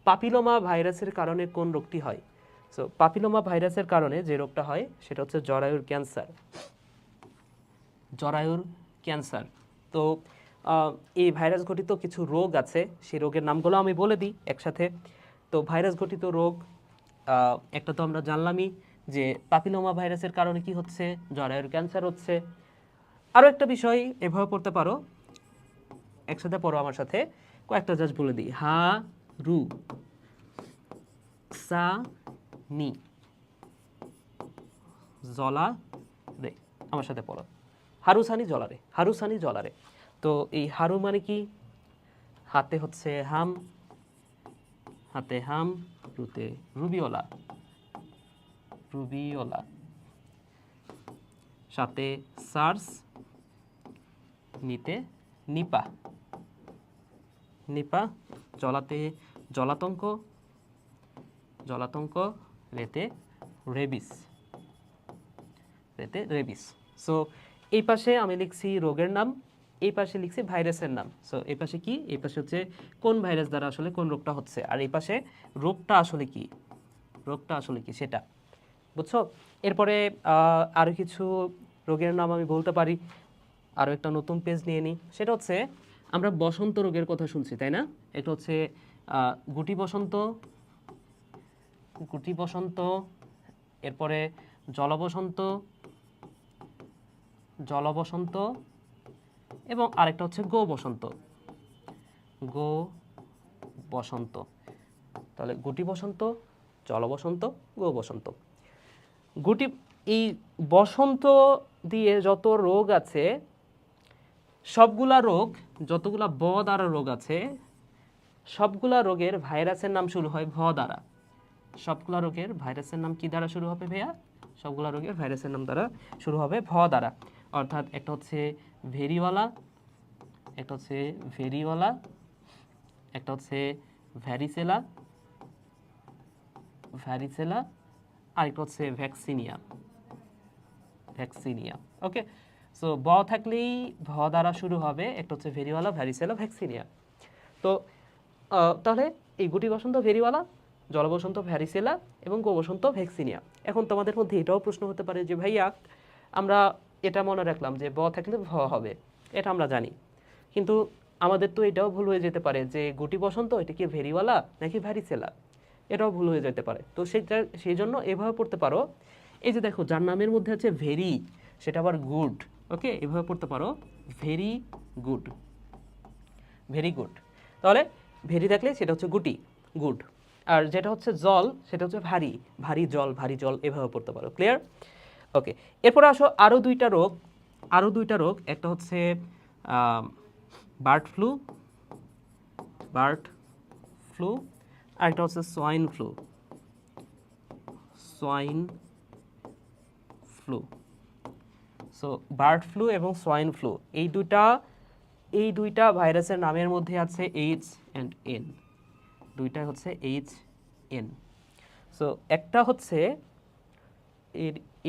Papilloma ভাইরাসের কারণে কোন রোগটি হয়? সো পাপিলোমা ভাইরাসের কারণে যে রোগটা হয় সেটা হচ্ছে জরায়ুর ক্যান্সার। তো এই ভাইরাস ঘটিত কিছু রোগ আছে, সেই রোগের নামগুলো আমি বলে দিই একসাথে। তো ভাইরাস ঘটিত রোগ একটা তো আমরা জানলামই যে পাপিলোমা ভাইরাসের কারণে কি হচ্ছে, জরায়ুর ক্যান্সার হচ্ছে। আরও একটা বিষয় এভাবে পড়তে পারো, একসাথে পড়ো আমার সাথে, কয়েকটা জাস্ট বলে দিই। রু সা নি জলা রে, আমার সাথে পড়ো। হারুসানি জলারে। তো এই হারু মানে কি? হাতে হচ্ছে হাম, রুতে রুবিওলা, সাথে সার্স, নিতে নিপা, জলাতে জলাতঙ্ক, রেতে রেবিস। সো এই পাশে আমি লিখছি রোগের নাম, এই পাশে লিখছি ভাইরাসের নাম। সো এই পাশে কি? এই পাশে হচ্ছে কোন ভাইরাস দ্বারা আসলে কোন রোগটা হচ্ছে, আর এই পাশে রোগটা আসলে কি সেটা। বুঝছো? এরপরে আরও কিছু রোগের নাম আমি বলতে পারি। আরও একটা নতুন পেজ নিয়ে নিই, সেটা হচ্ছে আমরা বসন্ত রোগের কথা শুনছি, তাই না? এটা হচ্ছে গুটি বসন্ত, এরপরে জলবসন্ত এবং আরেকটা হচ্ছে গো বসন্ত। তাহলে গুটি বসন্ত, জলবসন্ত, গো বসন্ত। এই বসন্ত দিয়ে যত রোগ আছে, যতগুলা ব দ্বারা রোগ আছে, সবগুলা রোগের ভাইরাসের নাম শুরু হয় ভ দ্বারা। সবগুলা রোগের ভাইরাসের নাম কি দ্বারা শুরু হবে ভাইয়া? সবগুলা রোগের ভাইরাসের নাম দ্বারা শুরু হবে ভ দ্বারা। অর্থাৎ একটা হচ্ছে ভেরিওয়ালা, একটা হচ্ছে ভ্যারিসেলা, আরেকটা হচ্ছে ভ্যাকসিনিয়া। ওকে, সো ব থাকলেই ভ দ্বারা শুরু হবে, একটা হচ্ছে ভেরিওয়ালা, ভ্যারিসেলা, ভ্যাকসিনিয়া। তো তাহলে এই গুটি বসন্ত ভেরিওয়ালা, জলবসন্ত ভ্যারিসেলা এবং গো বসন্ত ভ্যাকসিনিয়া। এখন তোমাদের মধ্যে এটাও প্রশ্ন হতে পারে যে ভাইয়া আমরা এটা মনে রাখলাম যে ব থাকলে ভ হবে, এটা আমরা জানি, কিন্তু আমাদের তো এটাও ভুল হয়ে যেতে পারে যে গুটি বসন্ত এটা কি ভেরিওয়ালা নাকি ভ্যারিসেলা, এটাও ভুল হয়ে যেতে পারে। তো সেই জন্য এভাবে পড়তে পারো, এই যে দেখো যার নামের মধ্যে আছে ভেরি, সেটা আবার গুড। ওকে, এভাবে পড়তে পারো, ভেরি গুড। তাহলে ভেরি থাকলে সেটা হচ্ছে গুটি, গুড। আর যেটা হচ্ছে জল, সেটা হচ্ছে ভারী জল, এভাবে পড়তে পারো। ক্লিয়ার? ওকে, এরপরে আসো আরও দুইটা রোগ। একটা হচ্ছে বার্ড ফ্লু, আর একটা হচ্ছে swine flu. So bird flu এবং সোয়াইন ফ্লু, এই দুইটা ভাইরাসের নামের মধ্যে আছে H&N, দুইটা হচ্ছে H&N। সো একটা হচ্ছে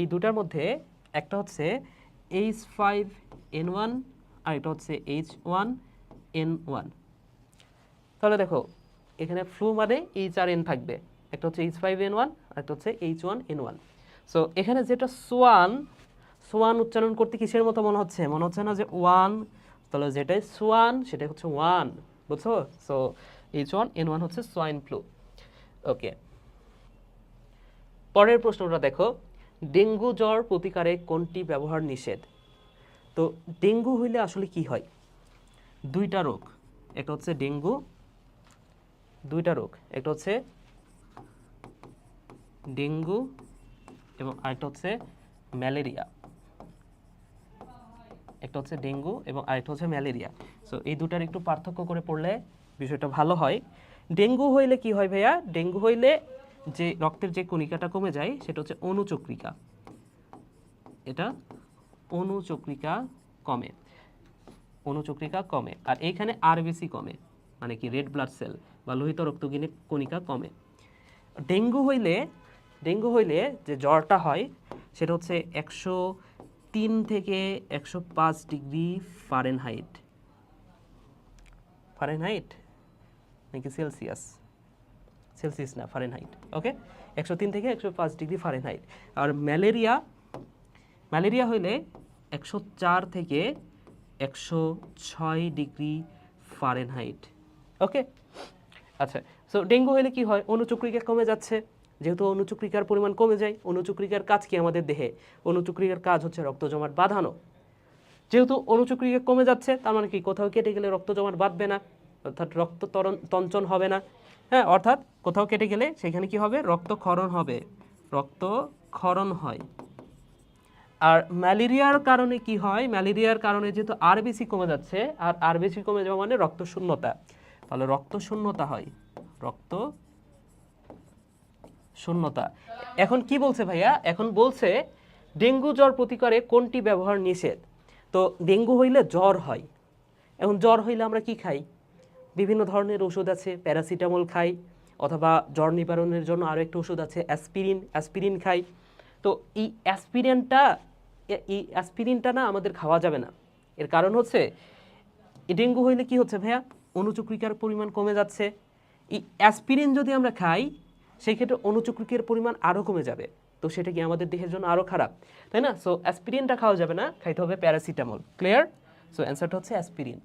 এই দুটার মধ্যে একটা হচ্ছে H5N1 আর এটা হচ্ছে H1N1। তাহলে দেখো এখানে ফ্লু মানে H আর N থাকবে, একটা হচ্ছে H5N1 আর একটা হচ্ছে H1N1। সো এখানে যেটা সোয়ান উচ্চারণ করতে কিসের মতো মনে হচ্ছে না যে ওয়ান, তাহলে যেটাই সোয়ান সেটাই হচ্ছে ওয়ান, বুঝছো? সো H1N1 হচ্ছে সোয়াইন ফ্লু। ওকে, পরের প্রশ্নটা দেখো, ডেঙ্গু জ্বর প্রতিকারে কোনটি ব্যবহার নিষেধ? তো ডেঙ্গু হইলে আসলে কি হয়? দুইটা রোগ, একটা হচ্ছে ডেঙ্গু, দুইটা রোগ, একটা হচ্ছে ডেঙ্গু এবং আরেকটা হচ্ছে ম্যালেরিয়া। একটা হচ্ছে ডেঙ্গু এবং আরেকটা হচ্ছে ম্যালেরিয়া। সো এই দুটার একটু পার্থক্য করে পড়লে বিষয়টা ভালো হয়। ডেঙ্গু হইলে কি হয় ভাইয়া? ডেঙ্গু হইলে যে রক্তের যে কণিকাটা কমে যায় সেটা হচ্ছে অণুচক্রিকা, এটা অণুচক্রিকা কমে, অণুচক্রিকা কমে। আর এইখানে আরবিসি কমে, মানে কি রেড ব্লাড সেল বা লোহিত কণিকা কমে। ডেঙ্গু হইলে যে জ্বরটা হয় সেটা হচ্ছে 103 থেকে 105 ডিগ্রি ফারেনহাইট, ফারেনহাইট নাকি সেলসিয়াস? সেলসিয়াস না, ফারেনহাইট। ওকে, 103 থেকে 105 ডিগ্রি ফারেনহাইট। আর ম্যালেরিয়া হইলে 104 থেকে 106 ডিগ্রি ফারেনহাইট। ওকে, আচ্ছা। সো ডেঙ্গু হলে কি হয়? অণুচক্রিকা কমে যাচ্ছে। যেহেতু অণুচক্রিকার পরিমাণ কমে যায়, অণুচক্রিকার কাজ কি আমাদের দেহে? অণুচক্রিকার কাজ হচ্ছে রক্ত জমাট বাঁধানো। যেহেতু অণুচক্রিকা কমে যাচ্ছে, তার মানে কি কোথাও কেটে গেলে রক্ত জমাট বাঁধবে না, অর্থাৎ রক্ত তঞ্চন হবে না। হ্যাঁ, অর্থাৎ কোথাও কেটে গেলে সেখানে কি হবে? রক্তক্ষরণ হবে, রক্তক্ষরণ হয়। আর ম্যালেরিয়ার কারণে কি হয়? ম্যালেরিয়ার কারণে যেহেতু আরবিসি কমে যাচ্ছে, আর আরবিসি কমে যাওয়া মানে রক্ত শূন্যতা, তাহলে রক্ত শূন্যতা হয়, রক্ত শূন্যতা। এখন কি বলছে ভাইয়া? এখন বলছে ডেঙ্গু জ্বর প্রতিকারে কোনটি ব্যবহার নিষেধ। তো ডেঙ্গু হইলে জ্বর হয়। এখন জ্বর হইলে আমরা কি খাই? বিভিন্ন ধরনের ওষুধ আছে, প্যারাসিটামল খাই, অথবা জ্বর নিবারণের জন্য আরও একটা ওষুধ আছে অ্যাসপিরিন খাই। তো এই অ্যাসপিরিনটা না আমাদের খাওয়া যাবে না। এর কারণ হচ্ছে ডেঙ্গু হইলে কি হচ্ছে ভাইয়া? অণুচক্রিকার পরিমাণ কমে যাচ্ছে। এই অ্যাসপিরিন যদি আমরা খাই সেই ক্ষেত্রে অণুচক্রিকার পরিমাণ আরও কমে যাবে। তো সেটা কি আমাদের দেহের জন্য আরও খারাপ, তাই না? সো অ্যাসপিরিনটা খাওয়া যাবে না, খাইতে হবে প্যারাসিটামল। ক্লিয়ার? সো অ্যান্সারটা হচ্ছে অ্যাসপিরিন।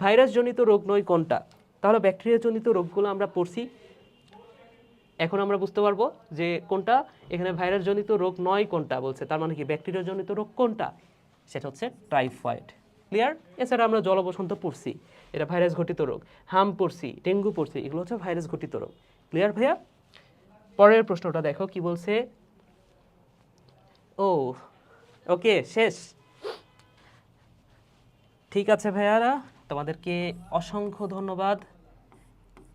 ভাইরাসজনিত রোগ নয় কোনটা? তাহলে ব্যাকটেরিয়াজনিত রোগগুলো আমরা পড়ছি, এখন আমরা বুঝতে পারবো যে কোনটা এখানে ভাইরাসজনিত রোগ নয় কোনটা বলছে, তার মানে কি ব্যাকটেরিয়াজনিত রোগ কোনটা? সেটা হচ্ছে টাইফয়েড। ক্লিয়ার? এছাড়া আমরা জলবসন্ত পড়ছি, এটা ভাইরাস ঘটিত রোগ। হাম পড়ছি, ডেঙ্গু পড়ছি, এগুলো হচ্ছে ভাইরাস ঘটিত রোগ। ক্লিয়ার ভাইয়া? পরের প্রশ্নটা দেখো কি বলছে। ও ওকে, শেষ। ঠিক আছে ভাইয়ারা, তোমাদেরকে অসংখ্য ধন্যবাদ,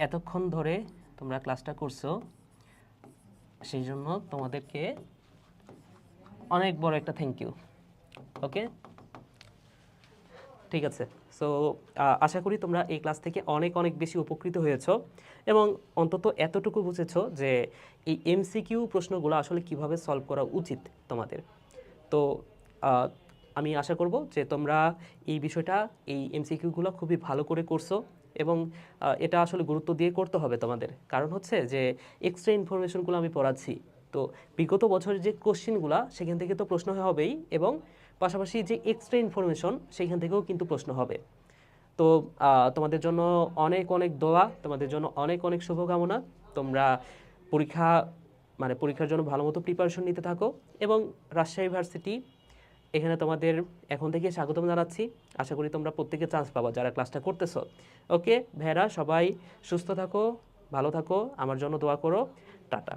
এতক্ষণ ধরে তোমরা ক্লাসটা করছো, সেই জন্য তোমাদেরকে অনেক বড় একটা থ্যাংক ইউ। ওকে, ঠিক আছে। সো আশা করি তোমরা এই ক্লাস থেকে অনেক অনেক বেশি উপকৃত হয়েছো এবং অন্তত এতটুকু বুঝেছো যে এই এমসিকিউ প্রশ্নগুলো আসলে কিভাবে সলভ করা উচিত তোমাদের। তো আমি আশা করব যে তোমরা এই বিষয়টা, এই এমসিকিউগুলো খুবই ভালো করে করছো এবং এটা আসলে গুরুত্ব দিয়ে করতে হবে তোমাদের। কারণ হচ্ছে যে এক্সট্রা ইনফরমেশনগুলো আমি পড়াচ্ছি, তো বিগত বছরের যে কোশ্চেনগুলো সেখান থেকে তো প্রশ্ন হবেই, এবং পাশাপাশি যে এক্সট্রা ইনফরমেশন সেখান থেকেও কিন্তু প্রশ্ন হবে। তো তোমাদের জন্য অনেক অনেক দোয়া, তোমাদের জন্য অনেক অনেক শুভকামনা। তোমরা পরীক্ষার জন্য ভালো মতো প্রিপারেশন নিতে থাকো এবং রাজশাহী ইউনিভার্সিটি এখানে তোমাদের এখন থেকে স্বাগতম জানাচ্ছি। আশা করি তোমরা প্রত্যেকে চান্স পাবা যারা ক্লাসটা করতেছো। ওকে ভাইরা, সবাই সুস্থ থাকো, ভালো থাকো, আমার জন্য দোয়া করো। টাটা।